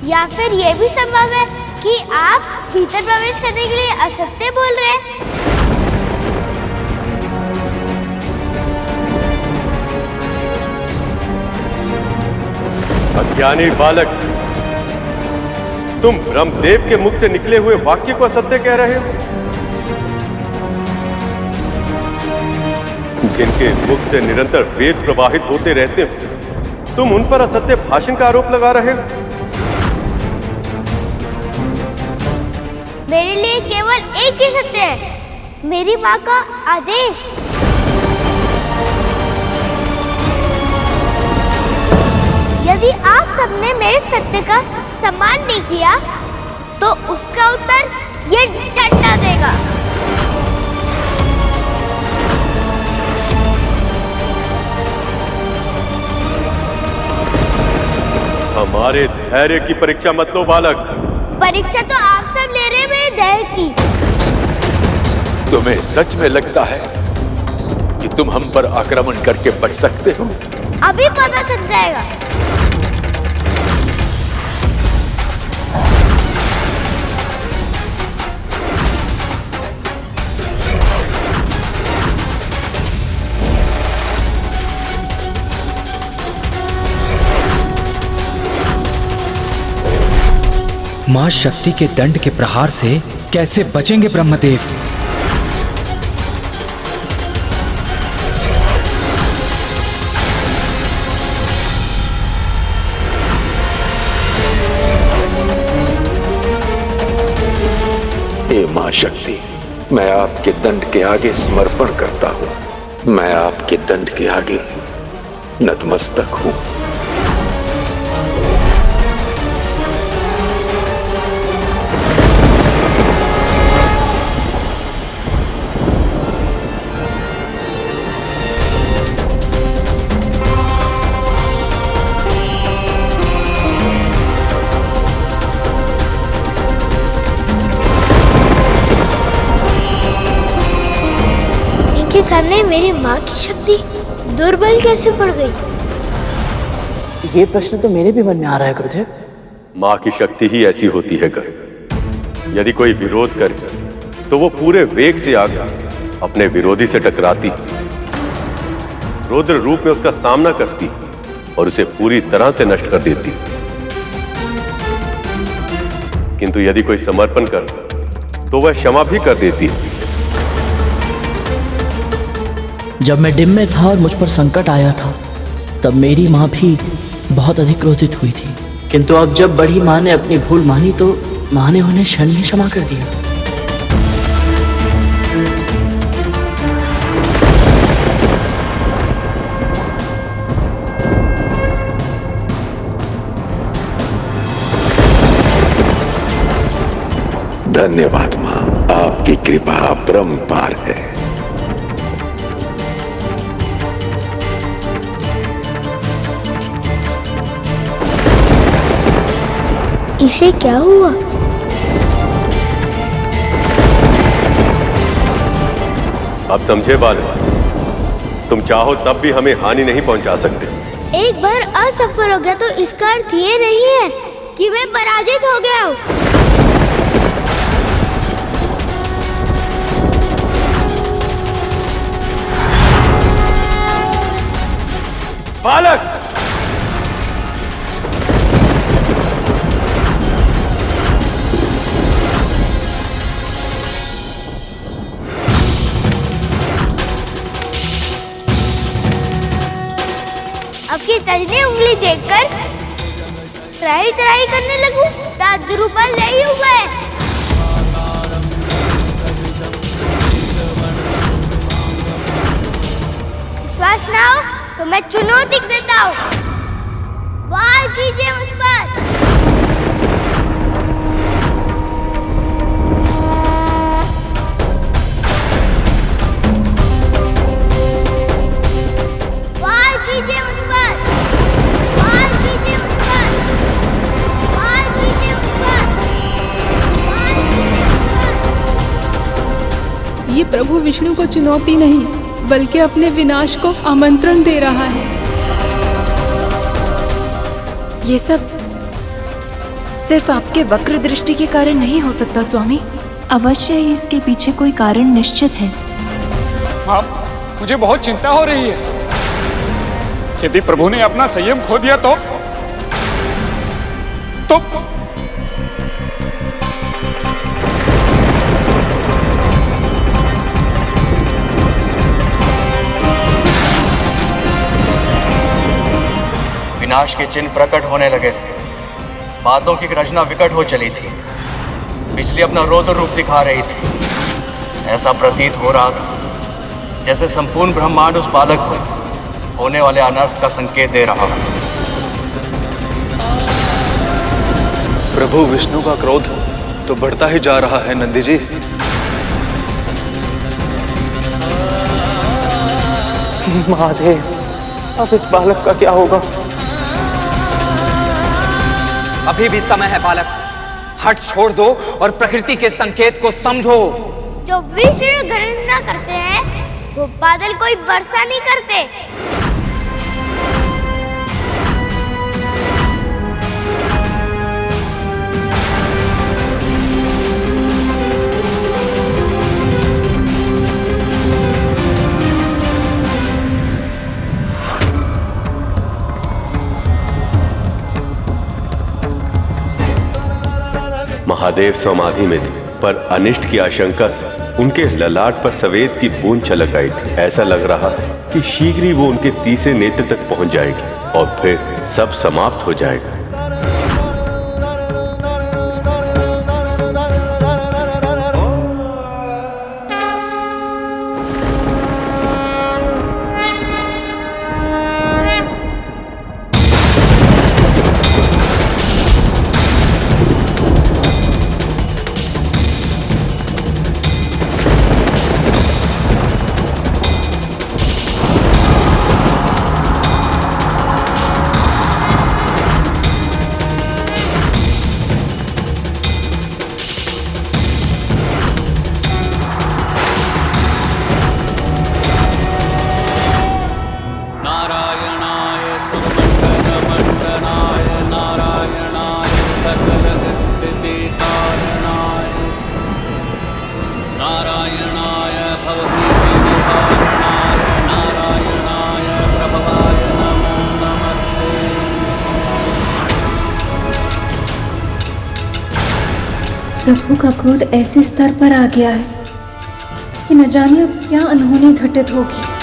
या फिर ये भी संभव है कि आप भीतर प्रवेश करने के लिए असत्य बोल रहे हैं? अज्ञानी बालक, तुम ब्रह्मदेव के मुख से निकले हुए वाक्य को असत्य कह रहे हो। जिनके मुख से निरंतर वेद प्रवाहित होते रहते हो, तुम उन पर असत्य भाषण का आरोप लगा रहे हो। मेरे लिए केवल एक ही सत्य है, मेरी माँ का आदेश। यदि आप सबने मेरे सत्य का सम्मान नहीं किया तो उसका उत्तर ये डंडा देगा। हमारे धैर्य की परीक्षा मत लो बालक। परीक्षा तो आप सब ले रहे हैं मेरे धैर्य की। तुम्हें सच में लगता है कि तुम हम पर आक्रमण करके बच सकते हो? अभी पता चल जाएगा। मां शक्ति के दंड के प्रहार से कैसे बचेंगे ब्रह्मदेव? हे मां शक्ति, मैं आपके दंड के आगे समर्पण करता हूं। मैं आपके दंड के आगे नतमस्तक हूं। सामने मेरी माँ की शक्ति दुर्बल कैसे पड़ गई? ये प्रश्न तो मेरे भी मन में आ रहा है गुरुदेव। माँ की शक्ति ही ऐसी होती है कर। यदि कोई विरोध करे तो वो पूरे वेग से आकर अपने विरोधी से टकराती, रौद्र रूप में उसका सामना करती और उसे पूरी तरह से नष्ट कर देती। किंतु यदि कोई समर्पण कर तो वह क्षमा भी कर देती है। जब मैं डिम में था और मुझ पर संकट आया था तब मेरी माँ भी बहुत अधिक क्रोधित हुई थी, किंतु अब जब बड़ी माँ ने अपनी भूल मानी तो माँ ने उन्हें क्षण ही क्षमा कर दिया। धन्यवाद मां, आपकी कृपा अपरंपार है। इसे क्या हुआ? अब समझे बालक, तुम चाहो तब भी हमें हानि नहीं पहुंचा सकते। एक बार असफल हो गया तो इसका अर्थ ये नहीं है कि मैं पराजित हो गया हूँ। बालक, अब की तर्जनी उंगली देखकर त्राही त्राही करने लगूं, दांत दुरुपल नहीं हुआ है। विश्वास ना हो तो मैं चुनौती देता हूँ, वार कीजिए मुझ पर। वार कीजिए मुझ पर, वार कीजिए मुझ पर, वार कीजिए मुझ पर, वार कीजिए मुझ पर। ये प्रभु विष्णु को चुनौती नहीं बल्कि अपने विनाश को आमंत्रण दे रहा है। ये सब सिर्फ आपके वक्र दृष्टि के कारण नहीं हो सकता स्वामी। अवश्य ही इसके पीछे कोई कारण निश्चित है। हाँ, मुझे बहुत चिंता हो रही है। यदि प्रभु ने अपना संयम खो दिया तो विनाश के चिन्ह प्रकट होने लगे थे, बातों की रचना विकट हो चली थी, बिजली अपना रौद्र रूप दिखा रही थी। ऐसा प्रतीत हो रहा था जैसे संपूर्ण ब्रह्मांड उस बालक को होने वाले अनर्थ का संकेत दे रहा हो। प्रभु विष्णु का क्रोध तो बढ़ता ही जा रहा है नंदी जी। महादेव, अब इस बालक का क्या होगा? अभी भी समय है बालक, हट छोड़ दो और प्रकृति के संकेत को समझो। जो विष्णु गणना करते हैं वो बादल कोई वर्षा नहीं करते। महादेव समाधि में थे, पर अनिष्ट की आशंका से उनके ललाट पर सफेद की बूंद छलक आई थी। ऐसा लग रहा कि शीघ्र ही वो उनके तीसरे नेत्र तक पहुंच जाएगी और फिर सब समाप्त हो जाएगा। प्रभु का क्रोध ऐसे स्तर पर आ गया है कि न जाने अब क्या अनहोनी घटित होगी।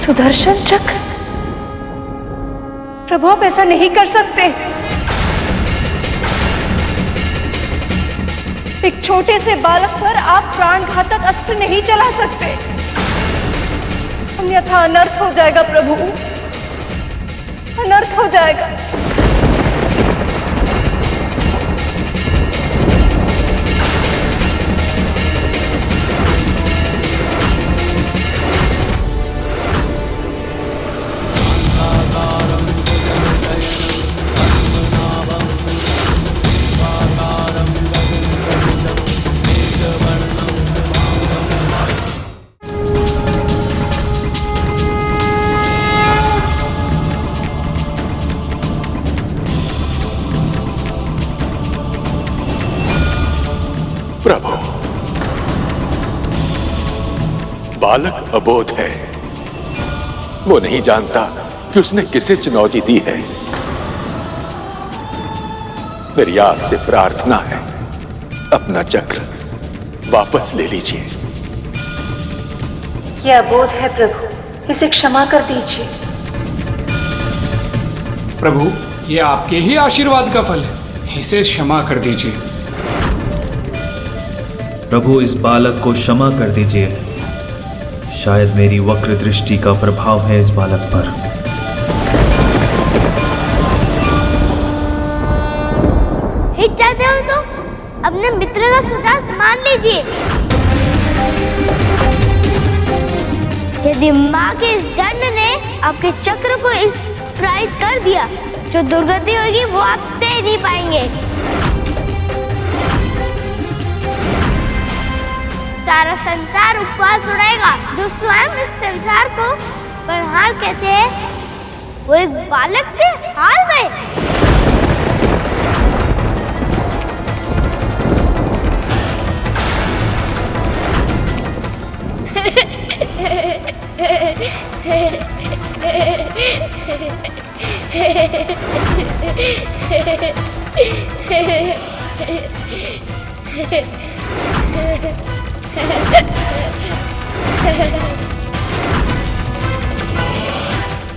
सुदर्शन चक्र, प्रभु आप ऐसा नहीं कर सकते। एक छोटे से बालक पर आप प्राणघातक अस्त्र नहीं चला सकते, अन्यथा अनर्थ हो जाएगा प्रभु, अनर्थ हो जाएगा। प्रभु, बालक अबोध है। वो नहीं जानता कि उसने किसे चुनौती दी है। मेरी आपसे प्रार्थना है, अपना चक्र वापस ले लीजिए। यह अबोध है प्रभु, इसे क्षमा कर दीजिए। प्रभु, ये आपके ही आशीर्वाद का फल है, इसे क्षमा कर दीजिए। प्रभु, इस बालक को क्षमा कर दीजिए। शायद मेरी वक्र दृष्टि का प्रभाव है इस बालक पर। हित चाहते हो तो अपने मित्र का सुझाव मान लीजिए। यदि माँ के इस दंड ने आपके चक्र को इस पराजित कर दिया, जो दुर्गति होगी वो आप सह नहीं पाएंगे। सारा संसार उपवास उड़ाएगा। जो स्वयं इस संसार को बलहार कहते हैं, वो एक बालक से हार गए।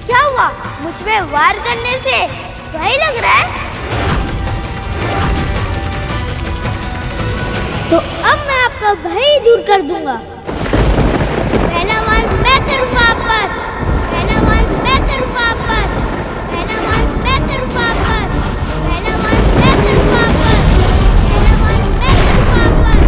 क्या हुआ? मुझ पे वार करने से भय लग रहा है? तो अब मैं आपका भय दूर कर दूंगा। पहला वार मैं करूंगा आप पर, पहला वार मैं करूंगा आप पर, पहला वार मैं करूंगा आप पर, पहला वार मैं करूंगा आप पर, पहला वार मैं करूंगा आप पर।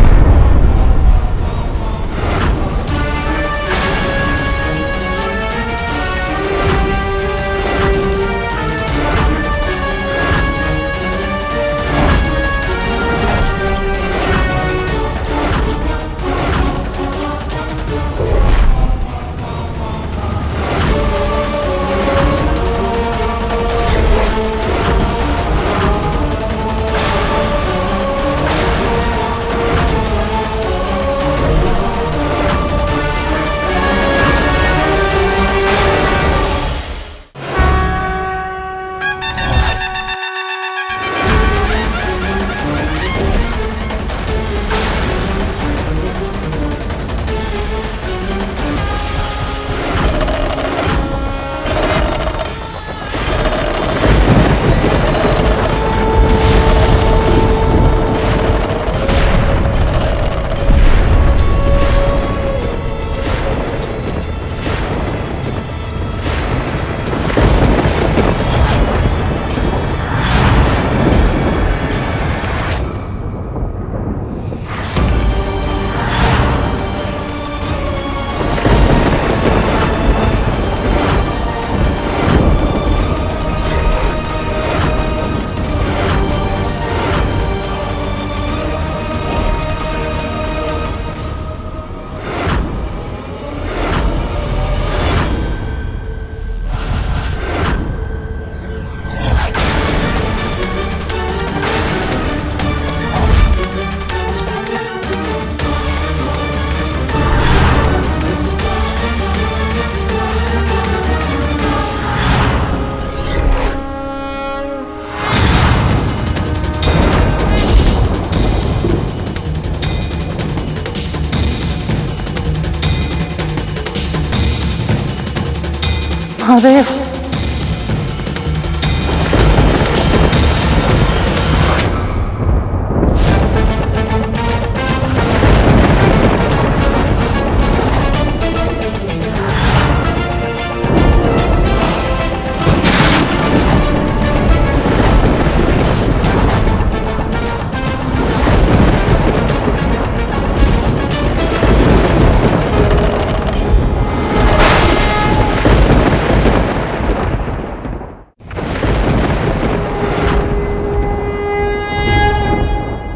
महादेव।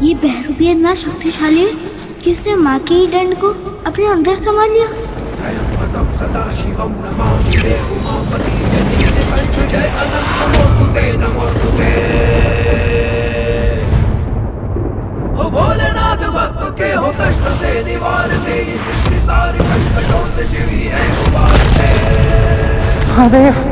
ये बहरूपी इतना शक्तिशाली है कि इसने माँ के ही दंड को अपने अंदर समा लिया। भोलेनाथ भक्तों के हो कष्ट से निवारते, सारी संकटों से शिव ही है उबारते। महादेव।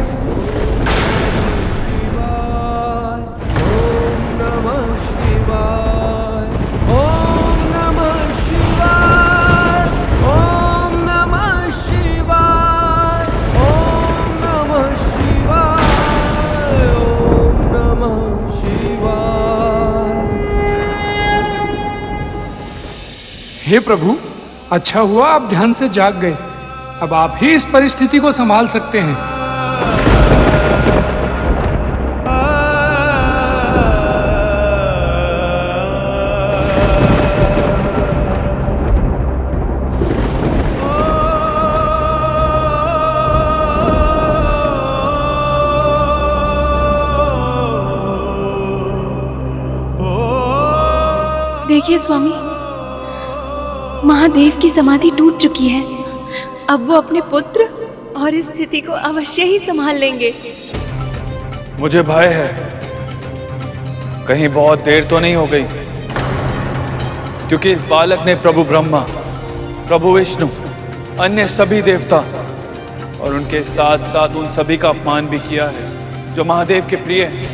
हे प्रभु, अच्छा हुआ आप ध्यान से जाग गए। अब आप ही इस परिस्थिति को संभाल सकते हैं। देखिए स्वामी, महादेव की समाधि टूट चुकी है। अब वो अपने पुत्र और इस स्थिति को अवश्य ही संभाल लेंगे। मुझे भय है, कहीं बहुत देर तो नहीं हो गई, क्योंकि इस बालक ने प्रभु ब्रह्मा, प्रभु विष्णु, अन्य सभी देवता और उनके साथ साथ उन सभी का अपमान भी किया है जो महादेव के प्रिय हैं।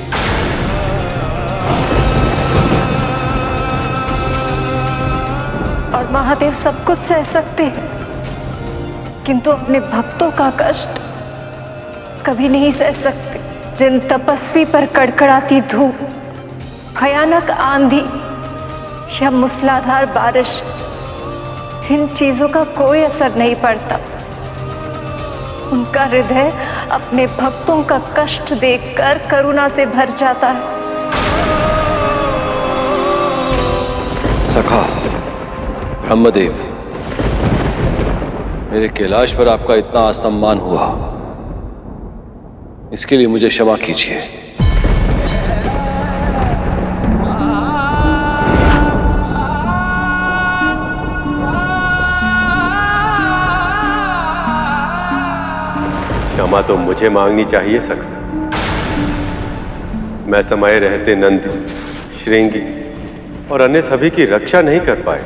और महादेव सब कुछ सह सकते हैं, किंतु अपने भक्तों का कष्ट कभी नहीं सह सकते। जिन तपस्वी पर कड़कड़ाती धूप, भयानक आंधी या मूसलाधार बारिश, इन चीजों का कोई असर नहीं पड़ता। उनका हृदय अपने भक्तों का कष्ट देखकर करुणा से भर जाता है। सखा ब्रह्मदेव, मेरे कैलाश पर आपका इतना असम्मान हुआ, इसके लिए मुझे क्षमा कीजिए। क्षमा तो मुझे मांगनी चाहिए सखा। मैं समय रहते नंदी, श्रृंगी और अन्य सभी की रक्षा नहीं कर पाए।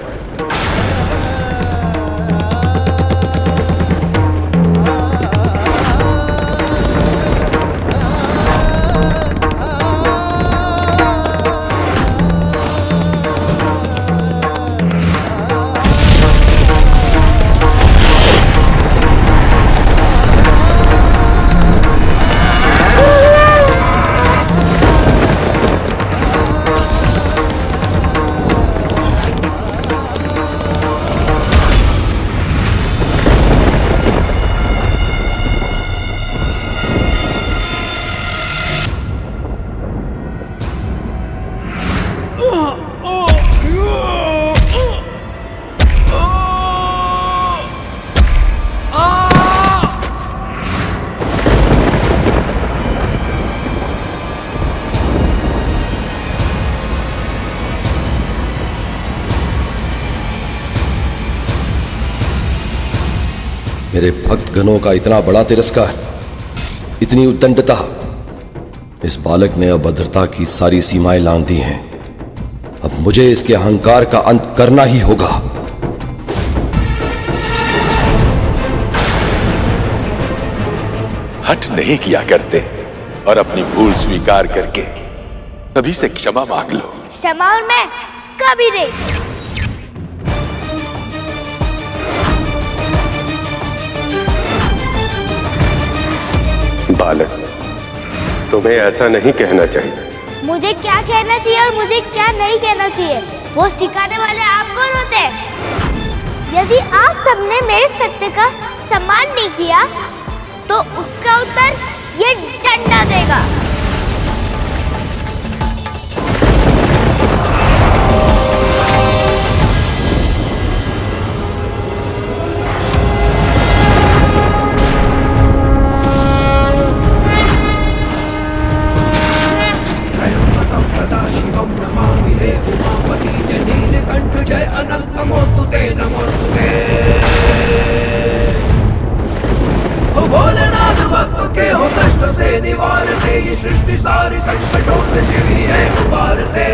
मेरे भक्त गणों का इतना बड़ा तिरस्कार, इतनी उद्दंडता, इस बालक ने अभद्रता की सारी सीमाएं लांघ दी हैं। अब मुझे इसके अहंकार का अंत करना ही होगा। हट नहीं किया करते और अपनी भूल स्वीकार करके तभी से क्षमा मांग लो। क्षमा और मैं कभी नहीं। बालक, तुम्हें ऐसा नहीं कहना चाहिए। मुझे क्या कहना चाहिए और मुझे क्या नहीं कहना चाहिए वो सिखाने वाले आप कौन होते हैं? यदि आप सबने मेरे सत्य का सम्मान नहीं किया तो उसका उत्तर ये डंडा देगा। त्र्यंबकं सदाशिवं नमामि हे उमापति जय नीलकंठ जय अनंत नमोस्तुते नमोस्तुते। ओ भोलेनाथ भक्तों के हो कष्ट से निवारते, ये सृष्टि सारी संकटों से शिव ही है उबारते।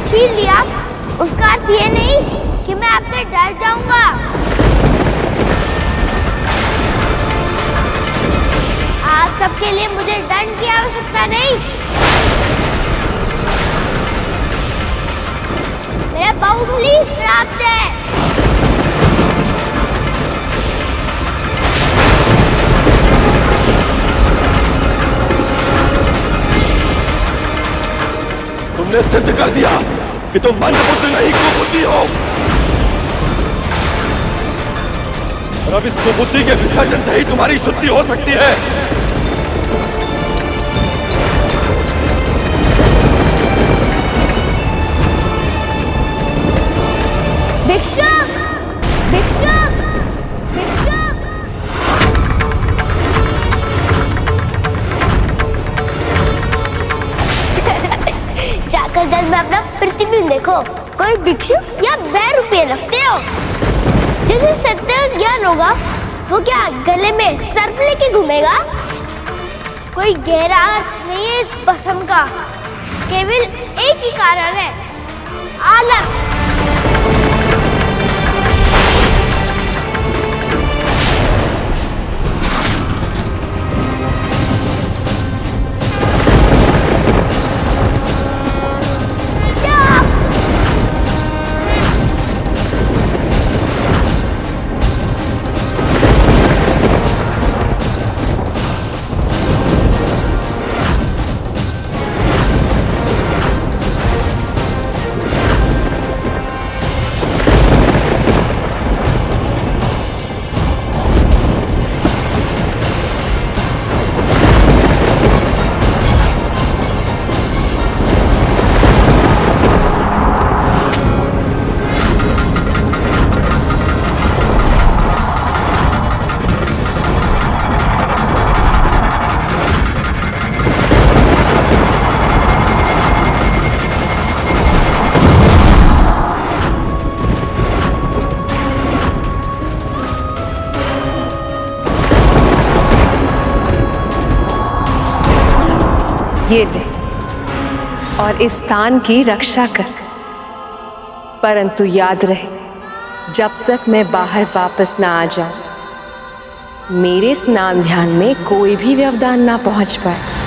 छीन लिया उसका अर्थ ये नहीं कि मैं आपसे डर जाऊंगा। आप सबके लिए मुझे दंड की आवश्यकता नहीं। मेरा बाहुबली प्राप्त है। तुमने सिद्ध कर दिया कि तुम मंदबुद्धि नहीं कुबुद्धि हो, और अब इस कुबुद्धि के विसर्जन से ही तुम्हारी शुद्धि हो सकती है। भिक्षुक! भिक्षुक! भिक्षुक! जाकर जल में अपना प्रतिबिंब देखो। कोई भिक्षुक या ₹2 रखते हो? जिसे सत्य ज्ञान होगा वो क्या गले में सर्प लेके घूमेगा? कोई गहरा अर्थ नहीं है इस भस्म का, केवल एक ही कारण है, आलस। ये ले और इस स्थान की रक्षा कर। परंतु याद रहे, जब तक मैं बाहर वापस ना आ जाऊं, मेरे स्नान ध्यान में कोई भी व्यवधान ना पहुंच पाए।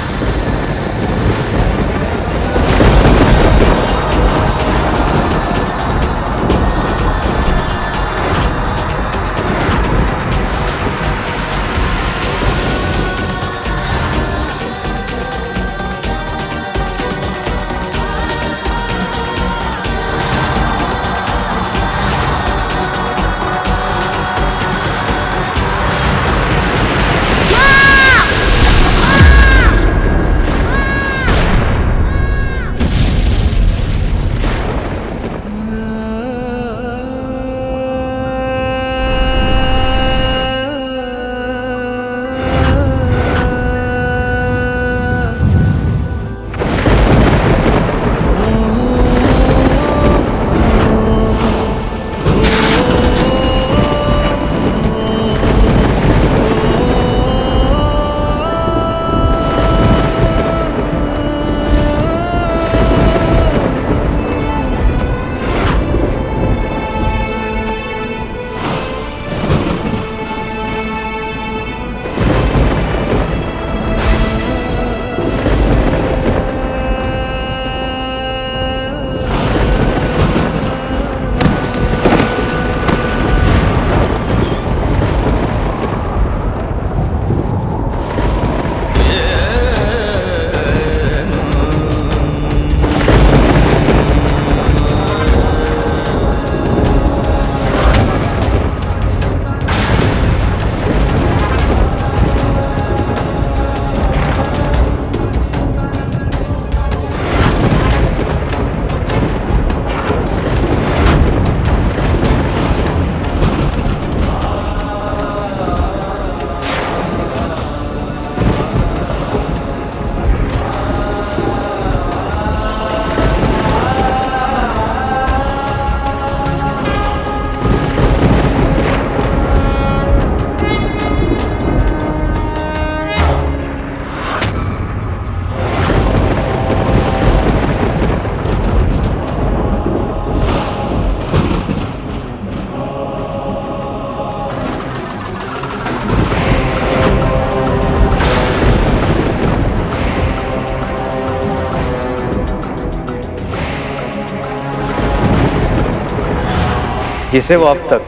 जिसे वो अब तक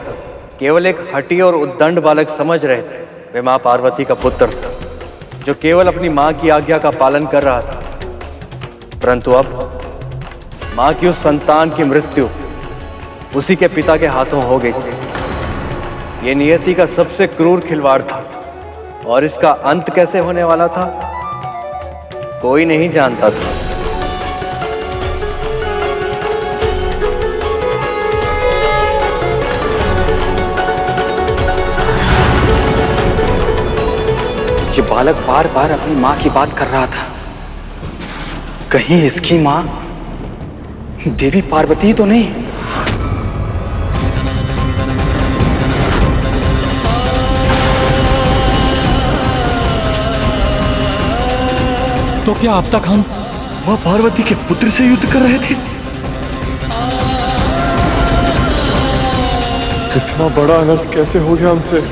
केवल एक हठी और उद्दंड बालक समझ रहे थे, वे मां पार्वती का पुत्र था, जो केवल अपनी मां की आज्ञा का पालन कर रहा था। परंतु अब मां की उस संतान की मृत्यु उसी के पिता के हाथों हो गई। ये नियति का सबसे क्रूर खिलवाड़ था, और इसका अंत कैसे होने वाला था कोई नहीं जानता था। ये बालक बार बार अपनी मां की बात कर रहा था। कहीं इसकी मां देवी पार्वती तो नहीं? तो क्या अब तक हम मां पार्वती के पुत्र से युद्ध कर रहे थे? इतना बड़ा अनर्थ कैसे हो गया हमसे?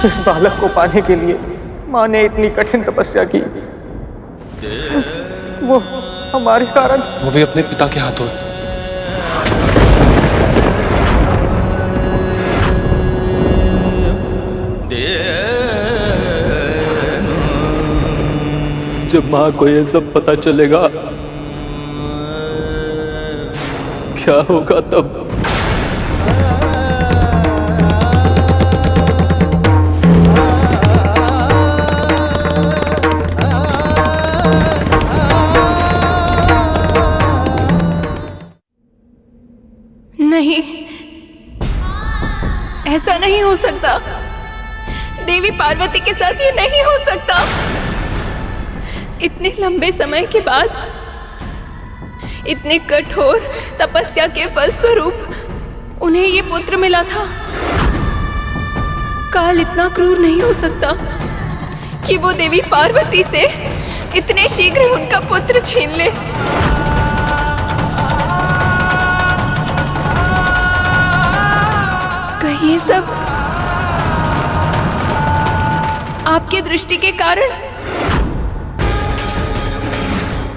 जिस बालक को पाने के लिए मां ने इतनी कठिन तपस्या की, वो हमारे कारण वो भी अपने पिता के हाथों। जब मां को ये सब पता चलेगा क्या होगा तब? नहीं, ऐसा नहीं हो सकता। देवी पार्वती के साथ ये नहीं हो सकता। इतने लंबे समय के बाद, इतने कठोर तपस्या के फलस्वरूप उन्हें ये पुत्र मिला था। काल इतना क्रूर नहीं हो सकता कि वो देवी पार्वती से इतने शीघ्र उनका पुत्र छीन ले। कहीं ये सब आपकी दृष्टि के कारण?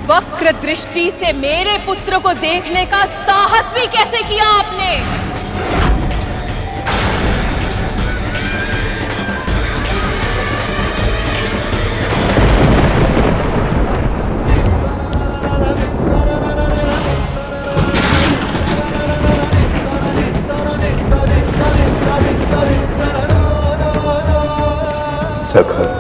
वक्र दृष्टि से मेरे पुत्र को देखने का साहस भी कैसे किया आपने? सखा,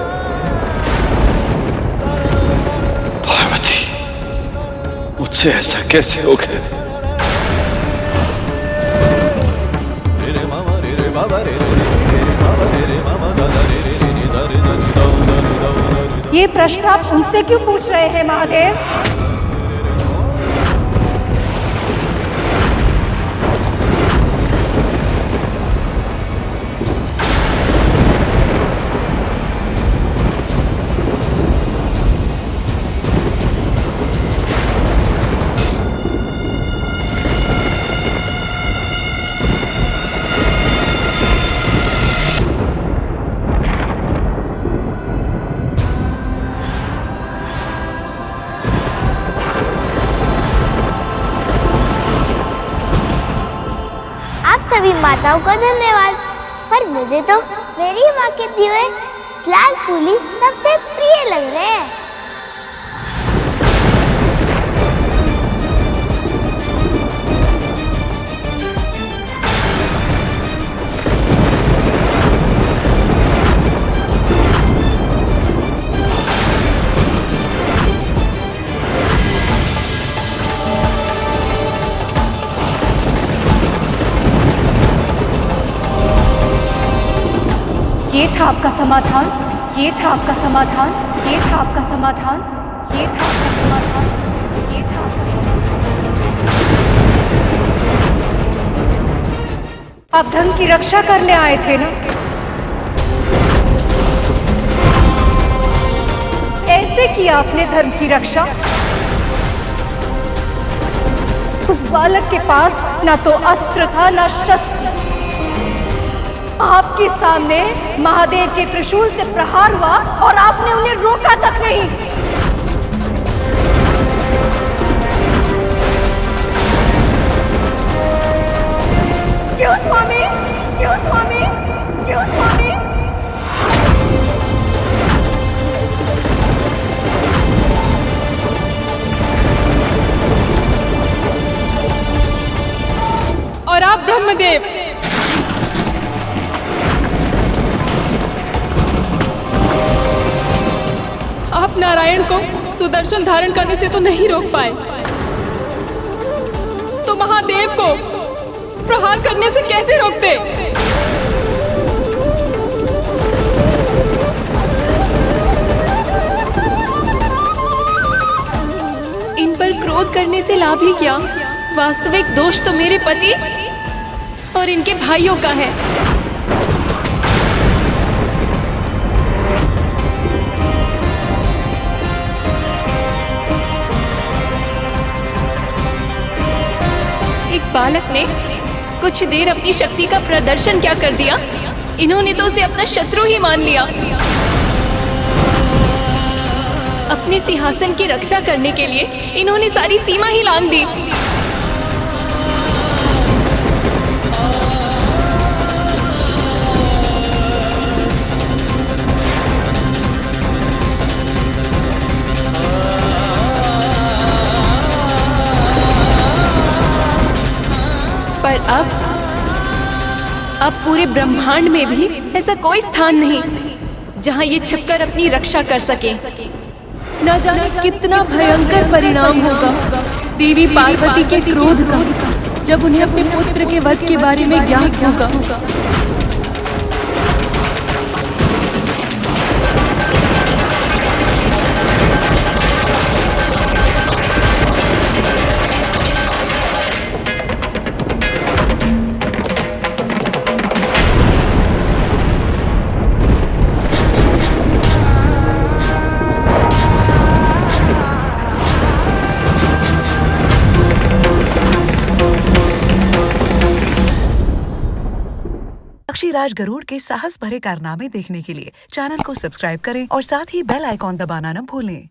मुझसे ऐसा कैसे हो गया? ये प्रश्न आप उनसे क्यों पूछ रहे हैं महादेव? सभी माताओं का धन्यवाद, पर मुझे तो मेरी माँ के दिए हुए लाल फूल ही सबसे प्रिय लग रहे हैं। ये था आपका समाधान, ये था आपका समाधान, ये था आपका समाधान, ये था आपका समाधान, ये था आपका समाधान। आप धर्म की रक्षा करने आए थे ना? ऐसे किया आपने धर्म की रक्षा? उस बालक के पास ना तो अस्त्र था ना शस्त्र। आपके सामने महादेव के त्रिशूल से प्रहार हुआ और आपने उन्हें रोका तक नहीं। क्यों स्वामी? क्यों स्वामी? क्यों स्वामी? और आप ब्रह्मदेव, आप नारायण को सुदर्शन धारण करने से तो नहीं रोक पाए, तो महादेव को प्रहार करने से कैसे रोकते? इन पर क्रोध करने से लाभ ही क्या? वास्तविक दोष तो मेरे पति और इनके भाइयों का है। बालक ने कुछ देर अपनी शक्ति का प्रदर्शन क्या कर दिया, इन्होंने तो उसे अपना शत्रु ही मान लिया। अपने सिंहासन की रक्षा करने के लिए इन्होंने सारी सीमा ही लांघ दी। पर अब पूरे ब्रह्मांड में भी ऐसा कोई स्थान नहीं जहां ये छिपकर अपनी रक्षा कर सके। न जाने कितना भयंकर परिणाम होगा देवी पार्वती के क्रोध का जब उन्हें अपने पुत्र के वध के बारे में ज्ञात होगा। पक्षीराज गरुड़ के साहस भरे कारनामे देखने के लिए चैनल को सब्सक्राइब करें और साथ ही बेल आइकॉन दबाना न भूलें।